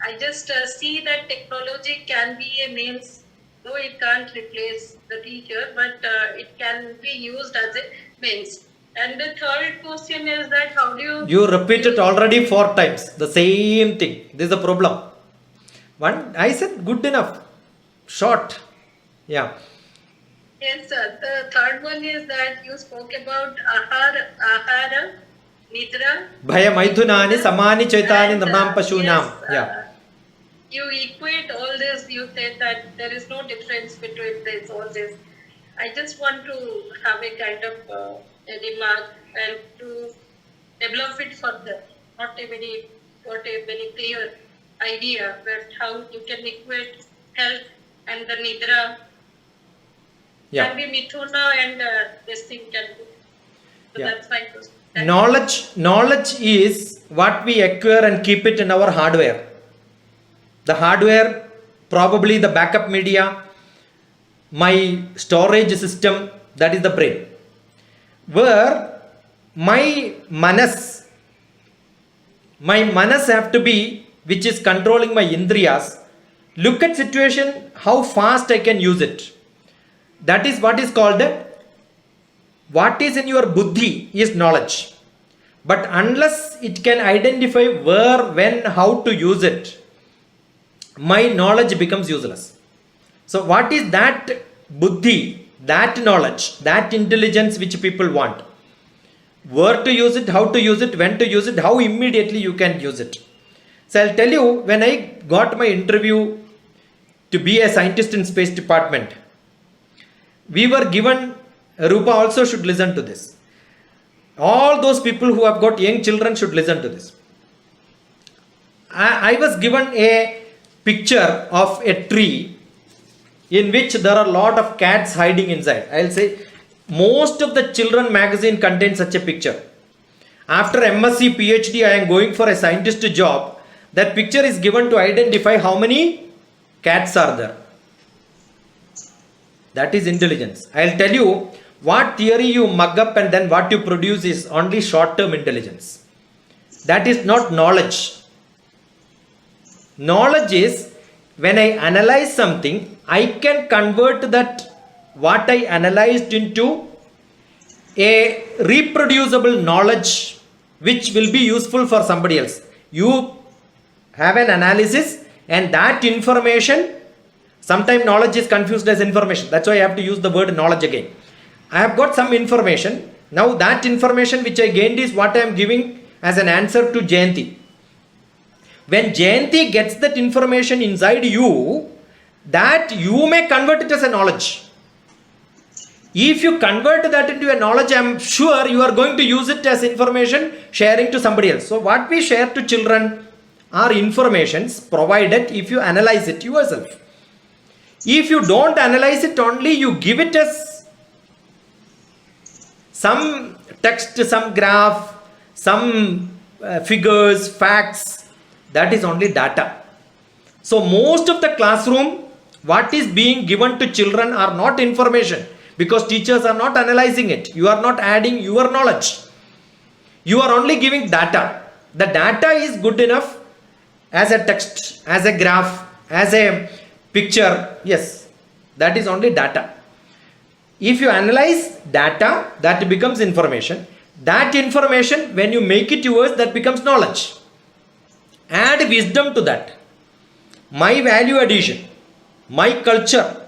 I just see that technology can be a means, though it can't replace the teacher, but it can be used as a means. And the third question is that how do you... You repeated already 4 times the same thing. This is the problem. One, I said good enough. Short. Yeah. Yes, sir. The third one is that you spoke about ahara, nidra. Bhaya maithunani samani chaitani And, nirnam pashunam. yes, Yeah. You equate all this. You said that there is no difference between this, all this. I just want to have a kind of a remark and to develop it further. Not a very clear idea, but how you can equate health and the nidra. Yeah. Can be mithuna and this thing can be. So Yeah. that's my question. Thank you. Knowledge is what we acquire and keep it in our hardware. The hardware, probably the backup media, my storage system, that is the brain. Where my manas have to be, which is controlling my indriyas, look at situation, how fast I can use it. That is what is called, what is in your buddhi is knowledge. But unless it can identify where, when, how to use it, my knowledge becomes useless. So what is that buddhi, that knowledge, that intelligence which people want? Where to use it, how to use it, when to use it, how immediately you can use it. So I'll tell you, when I got my interview to be a scientist in space department, we were given, Rupa also should listen to this. All those people who have got young children should listen to this. I was given a picture of a tree in which there are a lot of cats hiding inside. I'll say most of the children magazine contains such a picture. After MSc, PhD, I am going for a scientist job. That picture is given to identify how many cats are there. That is intelligence. I'll tell you, what theory you mug up and then what you produce is only short-term intelligence. That is not knowledge. Knowledge is when I analyze something, I can convert that what I analyzed into a reproducible knowledge which will be useful for somebody else. You have an analysis and that information, sometimes knowledge is confused as information. That's why I have to use the word knowledge again. I have got some information. Now that information which I gained is what I am giving as an answer to Jayanti. When Jayanti gets that information inside you, that you may convert it as a knowledge. If you convert that into a knowledge, I am sure you are going to use it as information sharing to somebody else. So what we share to children are informations provided if you analyze it yourself. If you don't analyze it, only you give it as some text, some graph, some figures, facts, that is only data. So most of the classroom, what is being given to children are not information, because teachers are not analyzing it. You are not adding your knowledge. You are only giving data. The data is good enough as a text, as a graph, as a picture. Yes, that is only data. If you analyze data, that becomes information. That information, when you make it yours, that becomes knowledge. Add wisdom to that. My value addition, my culture,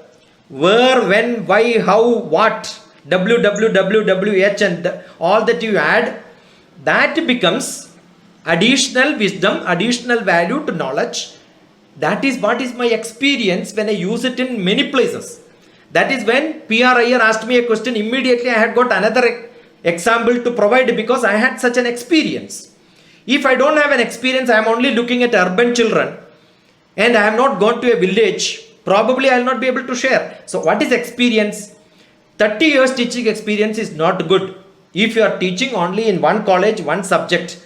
where, when, why, how, what, WWWWH and all that you add, that becomes additional wisdom, additional value to knowledge. That is what is my experience when I use it in many places. That is when PR Iyer asked me a question, immediately I had got another example to provide because I had such an experience. If I don't have an experience, I am only looking at urban children and I have not gone to a village, probably I will not be able to share. So what is experience? 30 years teaching experience is not good. If you are teaching only in one college, one subject,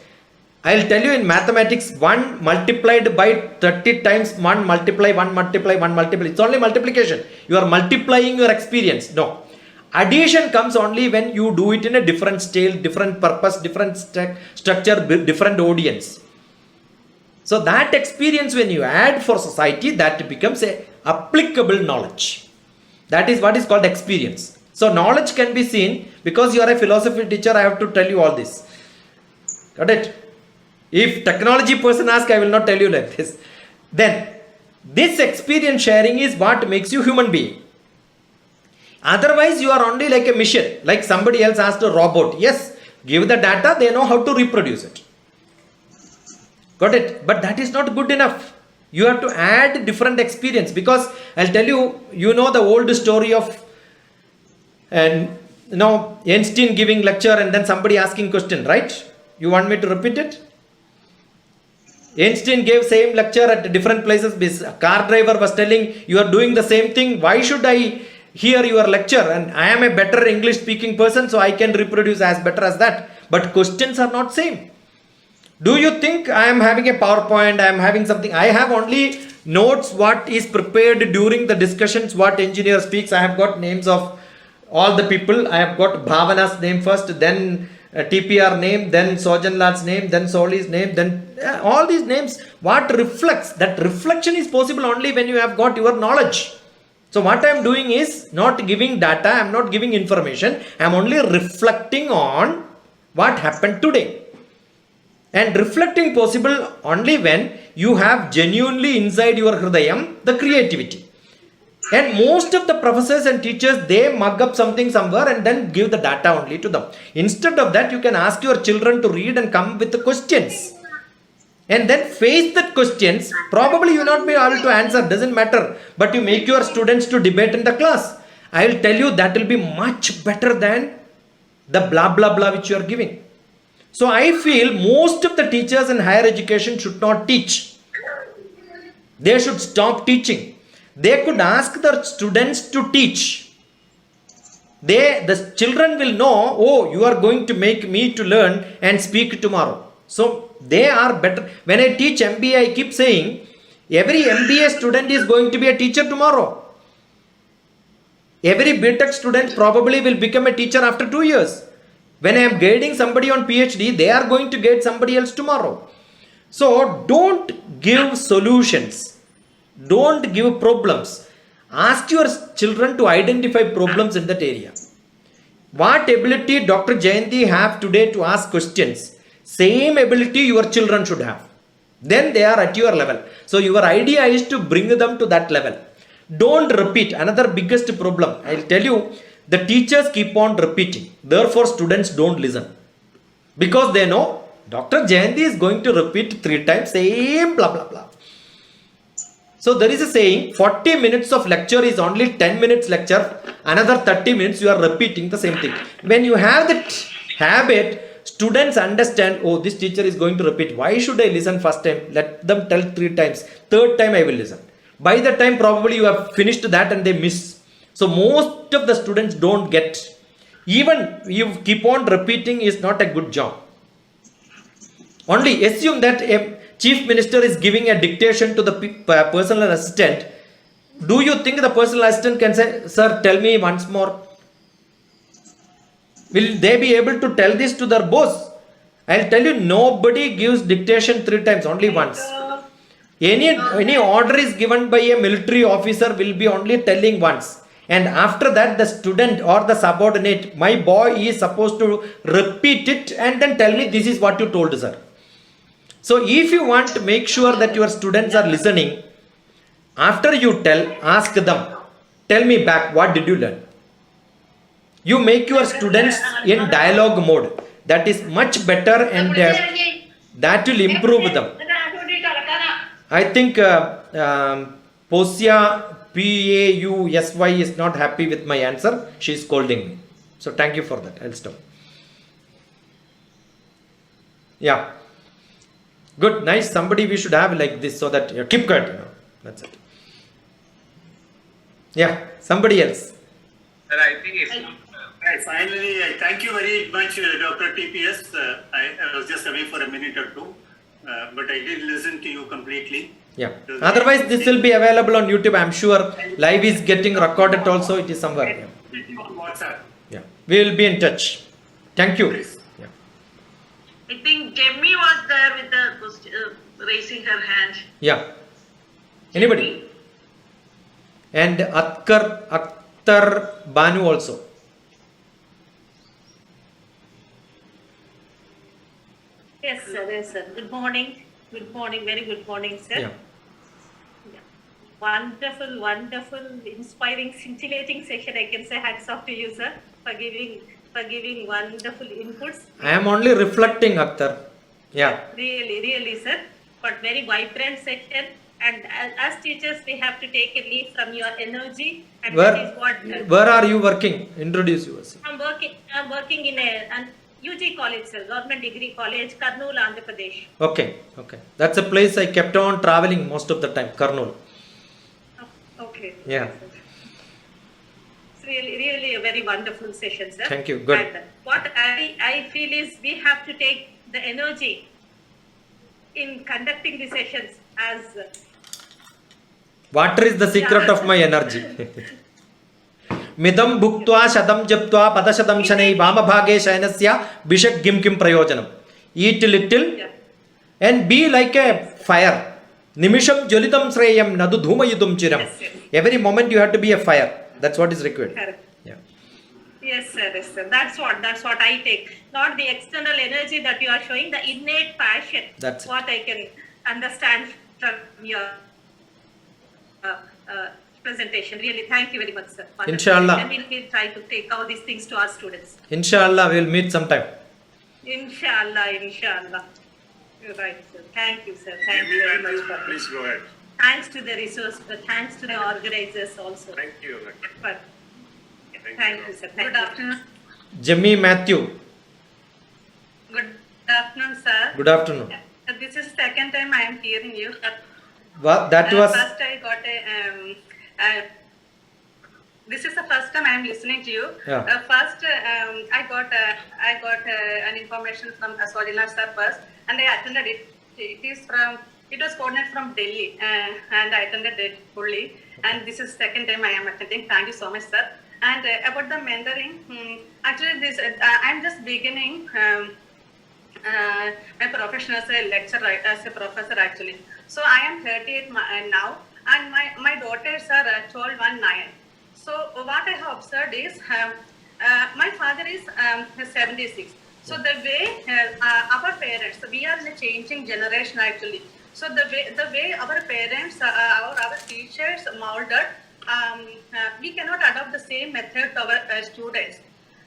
I'll tell you in mathematics, 1 multiplied by 30 times 1 multiply, 1 multiply, 1 multiply. It's only multiplication. You are multiplying your experience. No. Addition comes only when you do it in a different scale, different purpose, different structure, different audience. So that experience when you add for society, that becomes a applicable knowledge. That is what is called experience. So knowledge can be seen, because you are a philosophy teacher, I have to tell you all this. Got it? If technology person asks, I will not tell you like this. Then this experience sharing is what makes you human being. Otherwise you are only like a machine, like somebody else asked a robot. Yes, give the data, they know how to reproduce it. Got it? But that is not good enough. You have to add different experience, because I'll tell you, you know the old story of Einstein giving lecture and then somebody asking question, right? You want me to repeat it? Einstein gave same lecture at different places. This car driver was telling, you are doing the same thing. Why should I hear your lecture? And I am a better English speaking person, so I can reproduce as better as that. But questions are not same. Do you think I am having a PowerPoint? I am having something. I have only notes what is prepared during the discussions, what engineer speaks. I have got names of all the people. I have got Bhavana's name first, then TPR name, then Sojanlal's name, then Soli's name, then all these names. What reflects? That reflection is possible only when you have got your knowledge. So what I am doing is not giving data, I am not giving information, I am only reflecting on what happened today. And reflecting possible only when you have genuinely inside your hridayam the creativity. And most of the professors and teachers, they mug up something somewhere and then give the data only to them. Instead of that, you can ask your children to read and come with the questions. And then face that questions. Probably you will not be able to answer, doesn't matter. But you make your students to debate in the class. I will tell you that will be much better than the blah blah blah which you are giving. So I feel most of the teachers in higher education should not teach. They should stop teaching. They could ask their students to teach. The children will know, oh, you are going to make me to learn and speak tomorrow. So they are better. When I teach MBA, I keep saying, every MBA student is going to be a teacher tomorrow. Every BTech student probably will become a teacher after 2 years. When I am guiding somebody on PhD, they are going to guide somebody else tomorrow. So don't give solutions. Don't give problems. Ask your children to identify problems in that area. What ability Dr. Jayanti have today to ask questions, same ability your children should have. Then they are at your level. So your idea is to bring them to that level. Don't repeat. Another biggest problem, I will tell you, the teachers keep on repeating. Therefore, students don't listen. Because they know Dr. Jayanti is going to repeat 3 times, same blah blah blah. So there is a saying, 40 minutes of lecture is only 10 minutes lecture. Another 30 minutes you are repeating the same thing. When you have that habit, students understand, oh, this teacher is going to repeat. Why should I listen first time? Let them tell 3 times. 3rd time I will listen. By the time probably you have finished that and they miss. So most of the students don't get. Even you keep on repeating is not a good job. Only assume that a chief minister is giving a dictation to the personal assistant. Do you think the personal assistant can say, sir, tell me once more? Will they be able to tell this to their boss? I'll tell you, nobody gives dictation 3 times, only once. Any order is given by a military officer will be only telling once. And after that, the student or the subordinate, my boy is supposed to repeat it and then tell me this is what you told, sir. So if you want to make sure that your students are listening, after you tell, ask them, tell me back, what did you learn? You make your students in dialogue mode. That is much better and that will improve them. I think Posya Pausy is not happy with my answer. She is scolding me. So thank you for that. I'll stop. Yeah. Good, nice. Somebody we should have like this so that you keep quiet. That's it. Yeah. Somebody else. Sir, I think it's Right, finally, I thank you very much, Dr. TPS. I was just away for a minute or two, but I did listen to you completely. Yeah. Otherwise, this will be available on YouTube. I'm sure live is getting recorded also. It is somewhere. Yeah. On WhatsApp. Yeah. We will be in touch. Thank you. Yeah. I think Jemmy was there with the raising her hand. Yeah. Anybody? And Akhtar Banu also. Yes, sir. Yes, sir. Good morning. Good morning. Very good morning, sir. Yeah. Yeah. Wonderful, wonderful, inspiring, scintillating session. I can say hats off to you, sir, for giving wonderful inputs. I am only reflecting, Akhtar. Yeah. Really, sir. But very vibrant session. And as teachers, we have to take a lead from your energy. And that is what. Where are you working? Introduce yourself. I'm working in an UG college, sir. Government Degree College, Kurnool, Andhra Pradesh. Okay. That's a place I kept on traveling most of the time, Kurnool. Okay. Yeah. It's really a very wonderful session, sir. Thank you. Good. And what I feel is we have to take the energy in conducting the sessions as Water is the secret of my energy. Midam bhuktva shatam japtva padashatam shanai vamabhage shayanasya bishak gim kim prayojanam. Eat little and be like a fire. Nimisham jolitam shreyam nadu dhumayudum chiram. Every moment you have to be a fire. That's what is required. correct. Yeah. Yes, sir. That's what I take. Not the external energy that you are showing, the innate passion. That's it. what I can understand from your presentation. Really, thank you very much, sir. Inshallah. And we'll try to take all these things to our students. Inshallah, we will meet sometime. Inshallah. You're right, sir. Thank you, sir. Thank you very much for Please go ahead. Thanks to the resource, thanks to the organizers also. Thank you. But, thank you, sir. Good afternoon. Jimmy Matthew. Good afternoon, sir. Good afternoon. This is the second time I am hearing you. That was. First I got this is the first time I am listening to you. Yeah. First, I got an information from Swadina sir first, and I attended it. It was coordinated from Delhi, and I attended it fully. And this is the second time I am attending. Thank you so much, sir. And about the mentoring, actually, I'm just beginning my profession as a lecturer, as a professor actually. So I am 38 now, and my daughters are 12 and 9. So what I have observed is, my father is 76. So the way our parents, we are in a changing generation actually. So the way our parents, our teachers molded, we cannot adopt the same method to our students.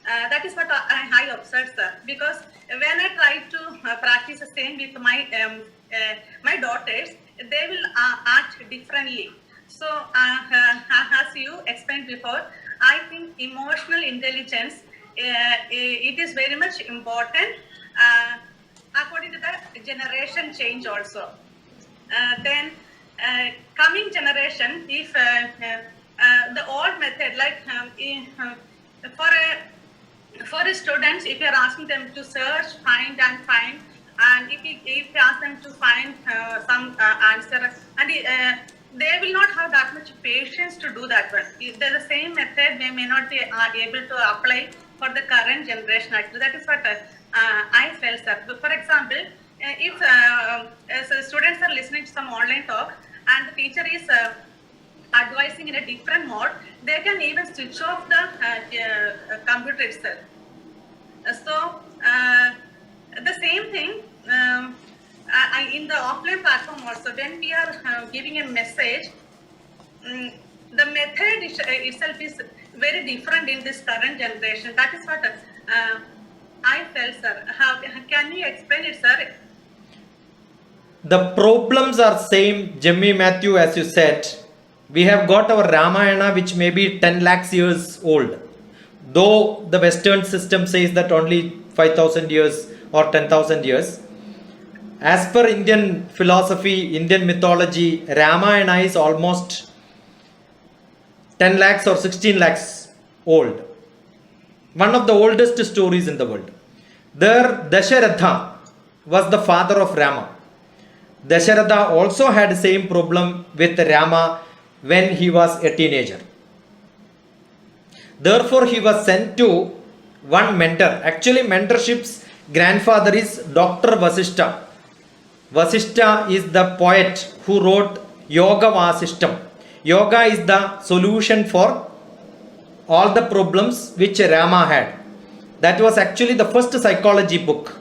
That is what I observed, sir. Because when I try to practice the same with my daughters, they will act differently. So, as you explained before, I think emotional intelligence it is very much important according to the generation change also. Then, coming generation, if the old method, like for students, if you are asking them to search, find, and if you ask them to find some answer, and they will not have that much patience to do that one. If they're the same method, they may not be able to apply for the current generation. Actually, that is what I felt, sir. For example, if students are listening to some online talk and the teacher is advising in a different mode, they can even switch off the computer itself. So the same thing in the offline platform also, when we are giving a message, the method itself is very different in this current generation. That is what I felt, sir. How can you explain it, sir? The problems are same, Jimmy Matthew, as you said. We have got our Ramayana, which may be 10 lakhs years old. Though the Western system says that only 5,000 years or 10,000 years. As per Indian philosophy, Indian mythology, Ramayana is almost 10 lakhs or 16 lakhs old. one of the oldest stories in the world. There, Dasharatha was the father of Rama. Dasharatha also had the same problem with Rama when he was a teenager. Therefore, he was sent to one mentor. Actually, mentorship's grandfather is Dr. Vasishtha. Vasishtha is the poet who wrote Yoga Vasishtam. Yoga is the solution for all the problems which Rama had. That was actually the first psychology book.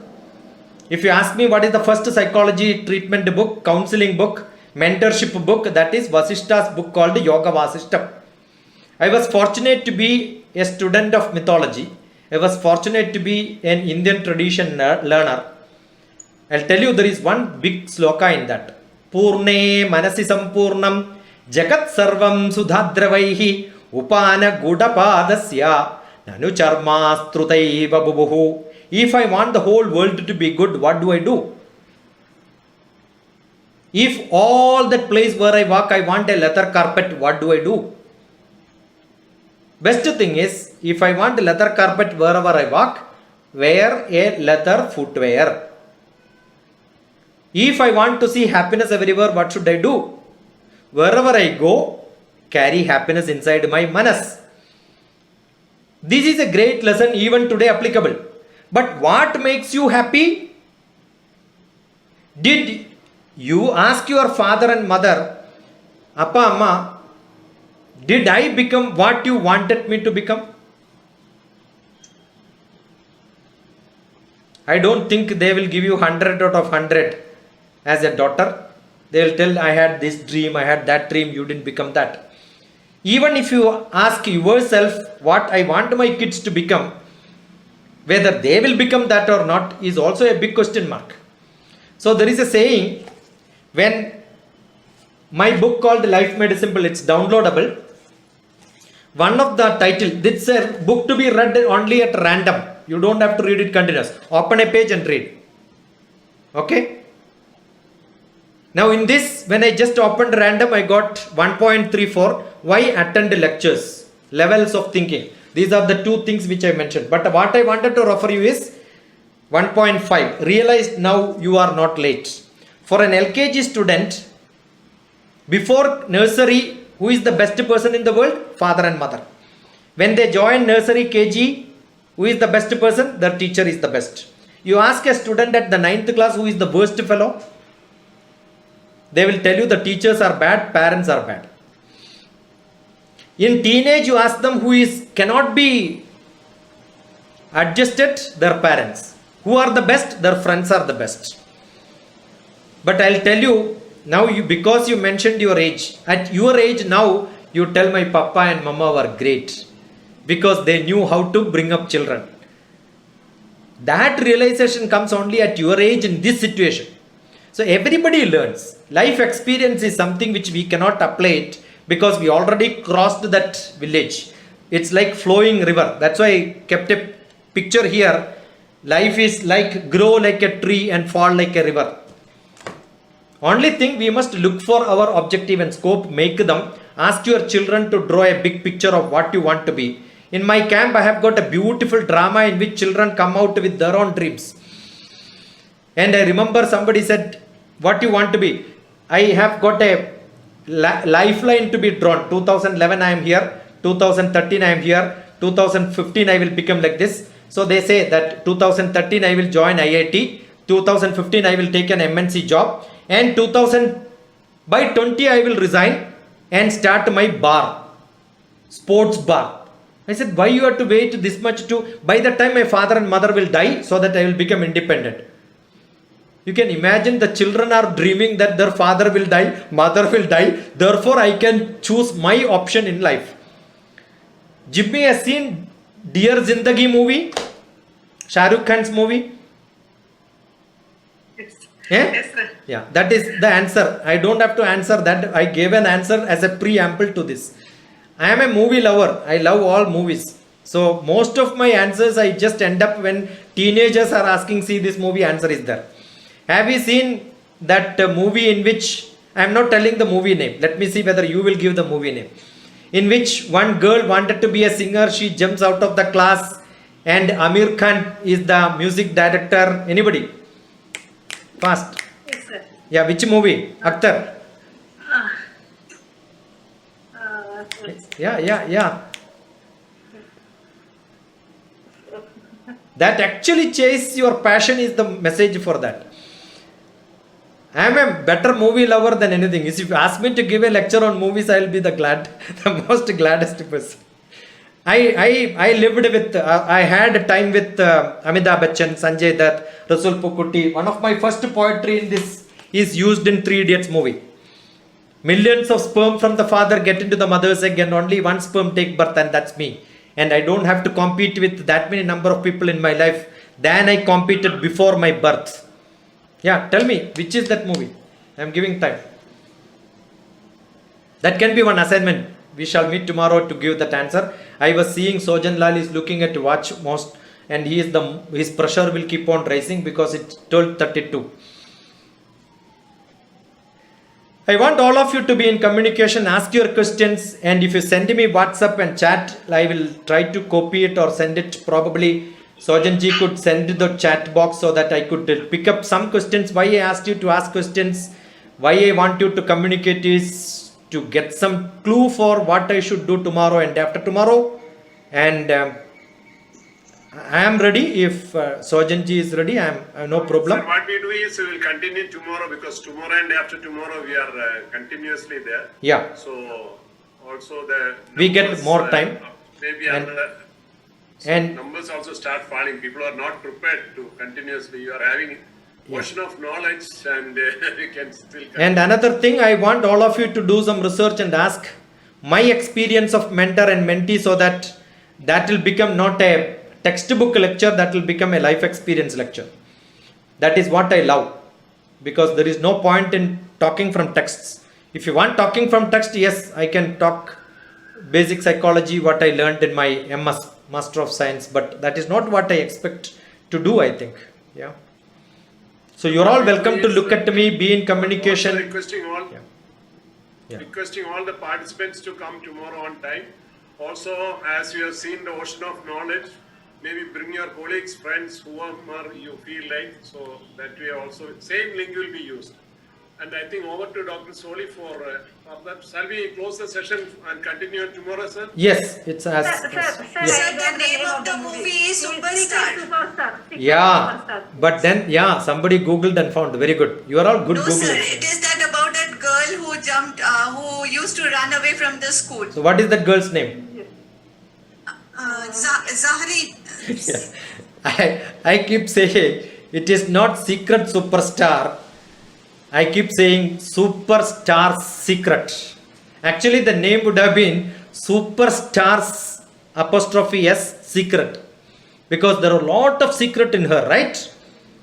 If you ask me what is the first psychology treatment book, counseling book, mentorship book, that is Vasishtha's book called Yoga Vasishtam. I was fortunate to be a student of mythology. I was fortunate to be an Indian tradition learner. I'll tell you, there is one big sloka in that. Purne manasi sampurnam jagat sarvam sudhadravaihi upana gudapadasya nanu charmastrutaiva bubuhu. If I want the whole world to be good, what do I do? If all that place where I walk, I want a leather carpet, what do I do? Best thing is, if I want leather carpet wherever I walk, wear a leather footwear. If I want to see happiness everywhere, what should I do? Wherever I go, carry happiness inside my manas. This is a great lesson even today applicable. But what makes you happy? Did you ask your father and mother, Appa, Amma, did I become what you wanted me to become? I don't think they will give you 100 out of 100 as a daughter. They will tell, I had this dream, I had that dream, you didn't become that. Even if you ask yourself what I want my kids to become, whether they will become that or not is also a big question mark. So there is a saying, when my book called Life Made Simple, it's downloadable. One of the title, it's a book to be read only at random. You don't have to read it continuous. Open a page and read. Okay. Now in this, when I just opened random, I got 1.34. Why attend lectures? Levels of thinking. These are the two things which I mentioned. But what I wanted to offer you is 1.5. Realize now you are not late. For an LKG student, before nursery, who is the best person in the world? Father and mother. When they join nursery KG, who is the best person? Their teacher is the best. You ask a student at the 9th class who is the worst fellow, they will tell you the teachers are bad, parents are bad. In teenage, you ask them who is cannot be adjusted, their parents. Who are the best? Their friends are the best. But I'll tell you, now because you mentioned your age, at your age now, you tell my papa and mama were great because they knew how to bring up children. That realization comes only at your age in this situation. So everybody learns. Life experience is something which we cannot apply it because we already crossed that village. It's like flowing river. That's why I kept a picture here. Life is like grow like a tree and fall like a river. Only thing, we must look for our objective and scope, make them. Ask your children to draw a big picture of what you want to be. In my camp, I have got a beautiful drama in which children come out with their own dreams. And I remember somebody said, what you want to be? I have got a lifeline to be drawn. 2011 I am here, 2013 I am here, 2015 I will become like this. So they say that 2013 I will join IIT, 2015 I will take an MNC job, and by 20 I will resign and start my bar, sports bar. I said, why you have to wait this much to, by the time my father and mother will die so that I will become independent. You can imagine the children are dreaming that their father will die, mother will die, therefore I can choose my option in life. Jimmy has seen Dear Zindagi movie, Shah Rukh Khan's movie. Yes, sir. Yeah, that is the answer. I don't have to answer that. I gave an answer as a preamble to this. I am a movie lover. I love all movies. So most of my answers I just end up when teenagers are asking, see this movie, answer is there. Have you seen that movie in which, I am not telling the movie name. Let me see whether you will give the movie name. In which one girl wanted to be a singer. She jumps out of the class and Amir Khan is the music director. Anybody? Fast. Yes, sir. Yeah, which movie? Akhtar. Yeah. That actually chase your passion is the message for that. I am a better movie lover than anything. If you ask me to give a lecture on movies, I will be the most gladdest person. I lived with, I had time with Amitabh Bachchan, Sanjay Dutt, Rasul Pukuti. One of my first poetry in this is used in 3 Idiots movie. Millions of sperm from the father get into the mother's egg and only one sperm take birth, and that's me. And I don't have to compete with that many number of people in my life than I competed before my birth. Yeah, tell me, which is that movie? I am giving time. That can be one assignment. We shall meet tomorrow to give that answer. I was seeing Sojan Lal is looking at watch most, and his pressure will keep on rising because it's 12:32. I want all of you to be in communication, ask your questions, and if you send me WhatsApp and chat, I will try to copy it or send it. Probably Sojanji could send the chat box so that I could pick up some questions. Why I asked you to ask questions, why I want you to communicate is to get some clue for what I should do tomorrow and after tomorrow. And I am ready. If Sojanji is ready, I am no problem. Sir, what we do is we will continue tomorrow, because tomorrow and after tomorrow we are continuously there. Yeah. So also We get more time. Maybe And- and numbers also start falling. People are not prepared to continuously. You are having ocean of knowledge, and we can still. And another thing, I want all of you to do some research and ask my experience of mentor and mentee, so that will become not a textbook lecture, that will become a life experience lecture. That is what I love, because there is no point in talking from texts. If you want talking from text, yes, I can talk basic psychology, what I learned in my MS, Master of Science, but that is not what I expect to do, I think. Yeah. So you're all welcome to look at me, be in communication. Also requesting all, Yeah. requesting all the participants to come tomorrow on time. Also, as you have seen the ocean of knowledge, maybe bring your colleagues, friends, whoever you feel like. So that way also, same link will be used. And I think over to Dr. Soli for that. Shall we close the session and continue on tomorrow, sir? Yes, it's as. Sir, the name of the movie is Superstar. Yeah, but then, somebody Googled and found. Very good. You are all good No, sir, Googlers. it is that about that girl who jumped, who used to run away from the school. So, what is that girl's name? Zahri. I keep saying it is not Secret Superstar. I keep saying Superstar Secret. Actually, the name would have been Superstars apostrophe S Secret, because there are a lot of secret in her, right?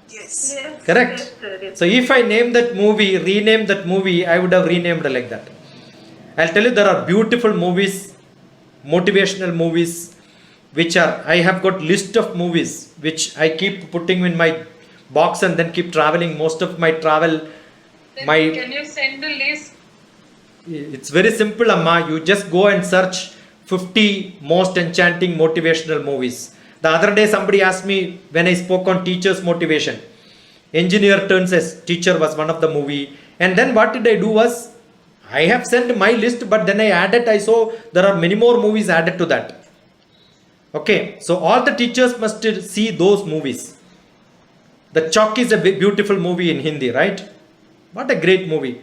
Yes. Correct. Yes, sir, yes. So if I name that movie, rename that movie, I would have renamed like that. I'll tell you, there are beautiful movies, motivational movies, which are, I have got list of movies which I keep putting in my box and then keep traveling. Most of my travel, Then can you send the list? it's very simple, Amma. You just go and search 50 most enchanting motivational movies. The other day somebody asked me when I spoke on teachers motivation. Engineer turns as teacher was one of the movie. And then what did I do was, I have sent my list, but then I added, I saw there are many more movies added to that. Okay, so all the teachers must see those movies. The Chowk is a beautiful movie in Hindi, right? What a great movie.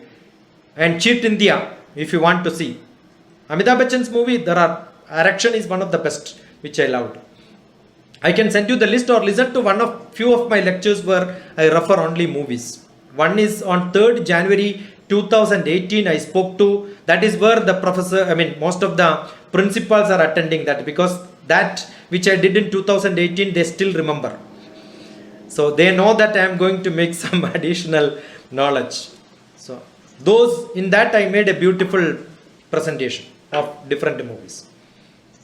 And Cheat India, if you want to see. Amitabh Bachchan's movie, Action is one of the best, which I loved. I can send you the list or listen to few of my lectures where I refer only movies. One is on 3rd January 2018 I spoke to. That is where the most of the principals are attending that, because that which I did in 2018 they still remember. So they know that I am going to make some additional knowledge. So those, in that I made a beautiful presentation of different movies.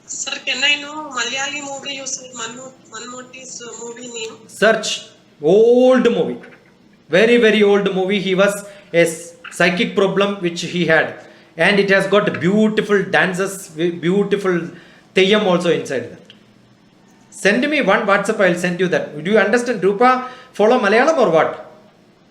Sir, can I know Malayali movie you said, Manmoti's movie name? Search old movie, very very old movie. He was a psychic problem which he had, and it has got beautiful dances, beautiful Theyyam also inside that. Send me one WhatsApp, I'll send you that. Do you understand? Rupa, follow Malayalam or what?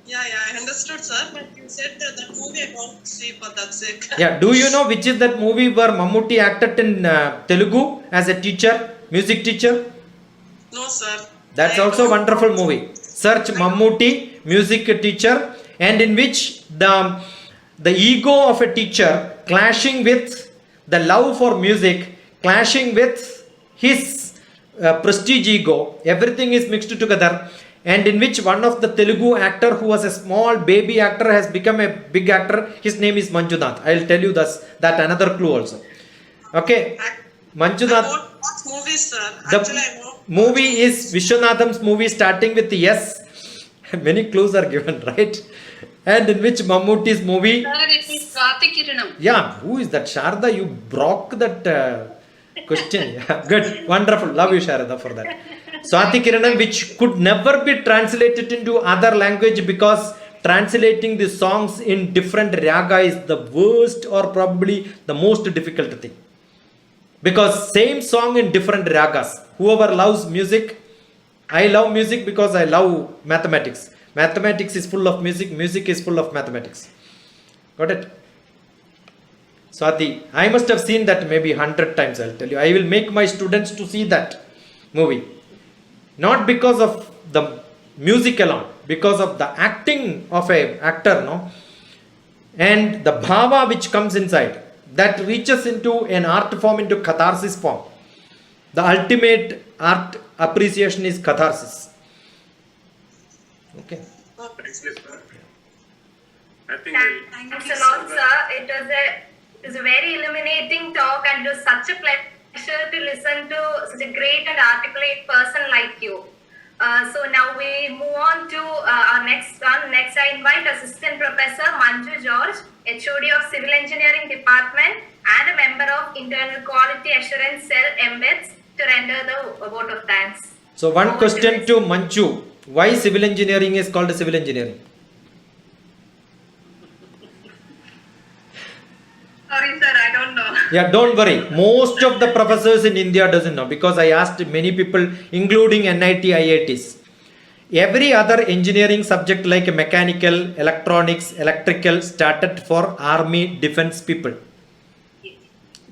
Yeah, I understood, sir. But you said that movie I can't see for that sake. Yeah, do you know which is that movie where Mammootty acted in Telugu as a teacher, music teacher? No, sir. That's also a wonderful movie. Search Mammootty, music teacher, and in which the ego of a teacher clashing with the love for music, clashing with his prestige ego, everything is mixed together, and in which one of the Telugu actor who was a small baby actor has become a big actor. His name is Manjunath. I'll tell you that another clue also. Okay, Manjunath. I won't watch movies, sir. The Actually, I won't. movie is Vishwanatham's movie starting with yes. Many clues are given, right? And in which Mammootty's movie. Sir, it is Swati Kiranam. Yeah, who is that? Sharda, you broke that question. Yeah, good, wonderful. Love you, Sharda, for that. Swati Kiranam, which could never be translated into other language because translating the songs in different raga is the worst or probably the most difficult thing. Because same song in different ragas. Whoever loves music, I love music because I love mathematics. Mathematics is full of music, music is full of mathematics. Got it? Swati, I must have seen that maybe 100 times, I'll tell you. I will make my students to see that movie. Not because of the music alone, because of the acting of a actor, no? And the bhava which comes inside, that reaches into an art form, into catharsis form. The ultimate art appreciation is catharsis. Okay. Thanks, yes, sir. I think Thanks a lot, sir. It was a very illuminating talk, and it was such a pleasure to listen to such a great and articulate person like you. So now we move on to our next one. Next, I invite Assistant Professor Manju George, HOD of Civil Engineering Department and a member of Internal Quality Assurance Cell Embeds, to render the vote of thanks. So one question to Manju. Why civil engineering is called civil engineering? Sorry, sir, I don't know. Yeah, don't worry. Most of the professors in India doesn't know, because I asked many people, including NIT, IITs. Every other engineering subject like mechanical, electronics, electrical started for army defense people.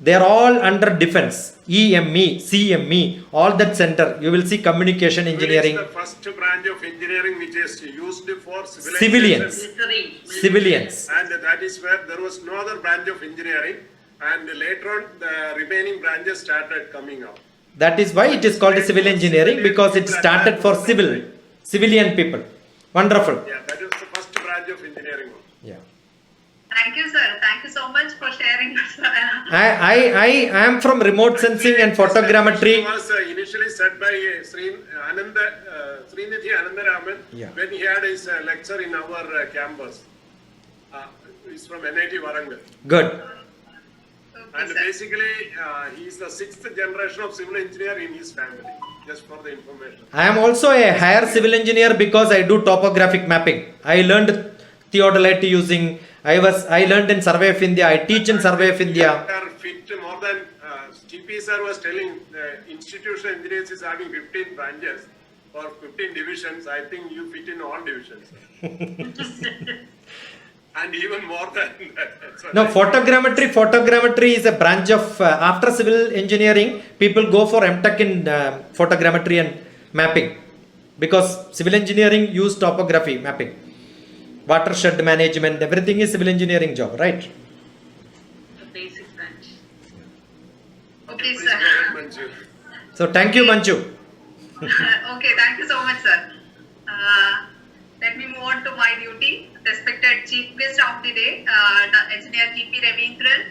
They are all under defense. EME, CME, all that center. You will see communication engineering. It's the first branch of engineering which is used for Civilians. Civilians. And that is where there was no other branch of engineering. And later on, the remaining branches started coming out. That is why it is called civil engineering, because it started for civilian people. Wonderful. Yeah, that is the first branch of engineering. Yeah. Thank you, sir. Thank you so much for sharing. I am from remote sensing and photogrammetry. It was initially said by Srinidhi Anandaraman when he had his lecture in our campus. He's from NIT Warangal. Good. And basically, he is the 6th generation of civil engineer in his family. Just for the information. I am also a higher civil engineer because I do topographic mapping. I learned theodolite using. I learned in Survey of India. I teach in Survey of India. We are fit more than TP sir was telling. Institutional engineers is having 15 branches or 15 divisions. I think you fit in all divisions. And even more than that. No, photogrammetry is a branch of after civil engineering. People go for MTech in photogrammetry and mapping, because civil engineering use topography mapping. Watershed management, everything is civil engineering job, right? The basic branch. Okay, Please sir. go ahead, Manju. So thank you, Manju. Okay, thank you so much, sir. Let me move on to my duty. Respected Chief Guest of the Day, Engineer T.P. Ravindran,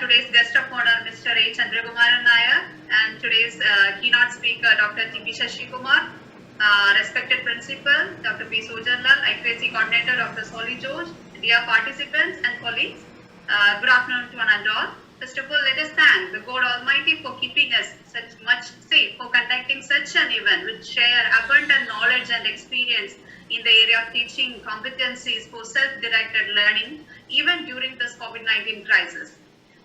today's guest of honor, Mr. A. Chandrakumaran Nair, and today's keynote speaker, Dr. T.P. Shashikumar, respected Principal, Dr. P. Sojanlal, IQAC Coordinator, Dr. Solly George, dear participants and colleagues, good afternoon to one and all. First of all, let us thank the God Almighty for keeping us such much safe, for conducting such an event which share abundant knowledge and experience in the area of teaching competencies for self-directed learning, even during this COVID-19 crisis.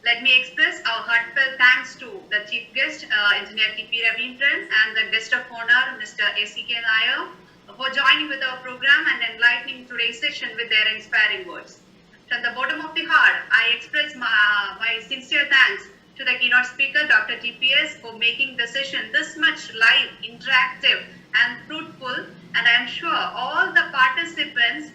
Let me express our heartfelt thanks to the chief guest, Engineer T.P. Ravindran, and the guest of honor, Mr. A.C.K. Nair, for joining with our program and enlightening today's session with their inspiring words. From the bottom of the heart, I express my sincere thanks to the keynote speaker, Dr. TPS, for making the session this much live, interactive, and fruitful. And I am sure all the participants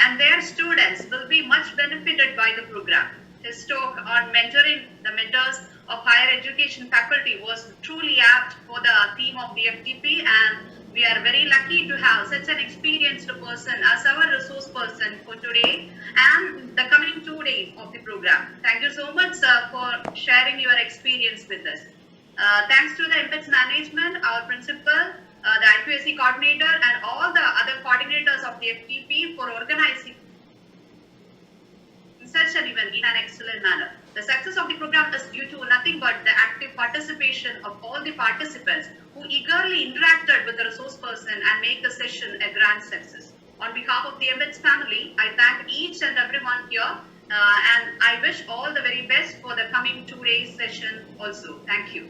and their students will be much benefited by the program. His talk on mentoring the mentors of higher education faculty was truly apt for the theme of the FTP, and we are very lucky to have such an experienced person as our resource person for today and the coming 2 days of the program. Thank you so much, sir, for sharing your experience with us. Thanks to the MPETS management, our principal, the IQAC coordinator, and all the other coordinators of the FTP for organizing such an event in an excellent manner. The success of the program is due to nothing but the active participation of all the participants who eagerly interacted with the resource person and make the session a grand success. On behalf of the MPETS family, I thank each and everyone here and I wish all the very best for the coming 2 days session also. Thank you.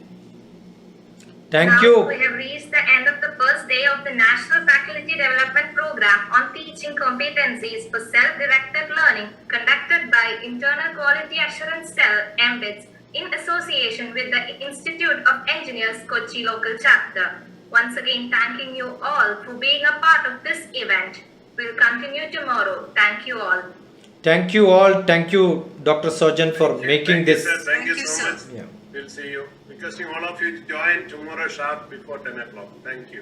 Thank Now you. we have reached the end of the first day of the National Faculty Development Program on Teaching Competencies for Self-Directed Learning conducted by Internal Quality Assurance Cell, MBITS, in association with the Institute of Engineers, Kochi Local Chapter. Once again, thanking you all for being a part of this event. We'll continue tomorrow. Thank you all. Thank you all. Thank you, Dr. Surgeon, for making this. Sir, thank you Thank you, so sir. much. Yeah. We'll see you. Requesting all of you to join tomorrow sharp before 10 o'clock. Thank you.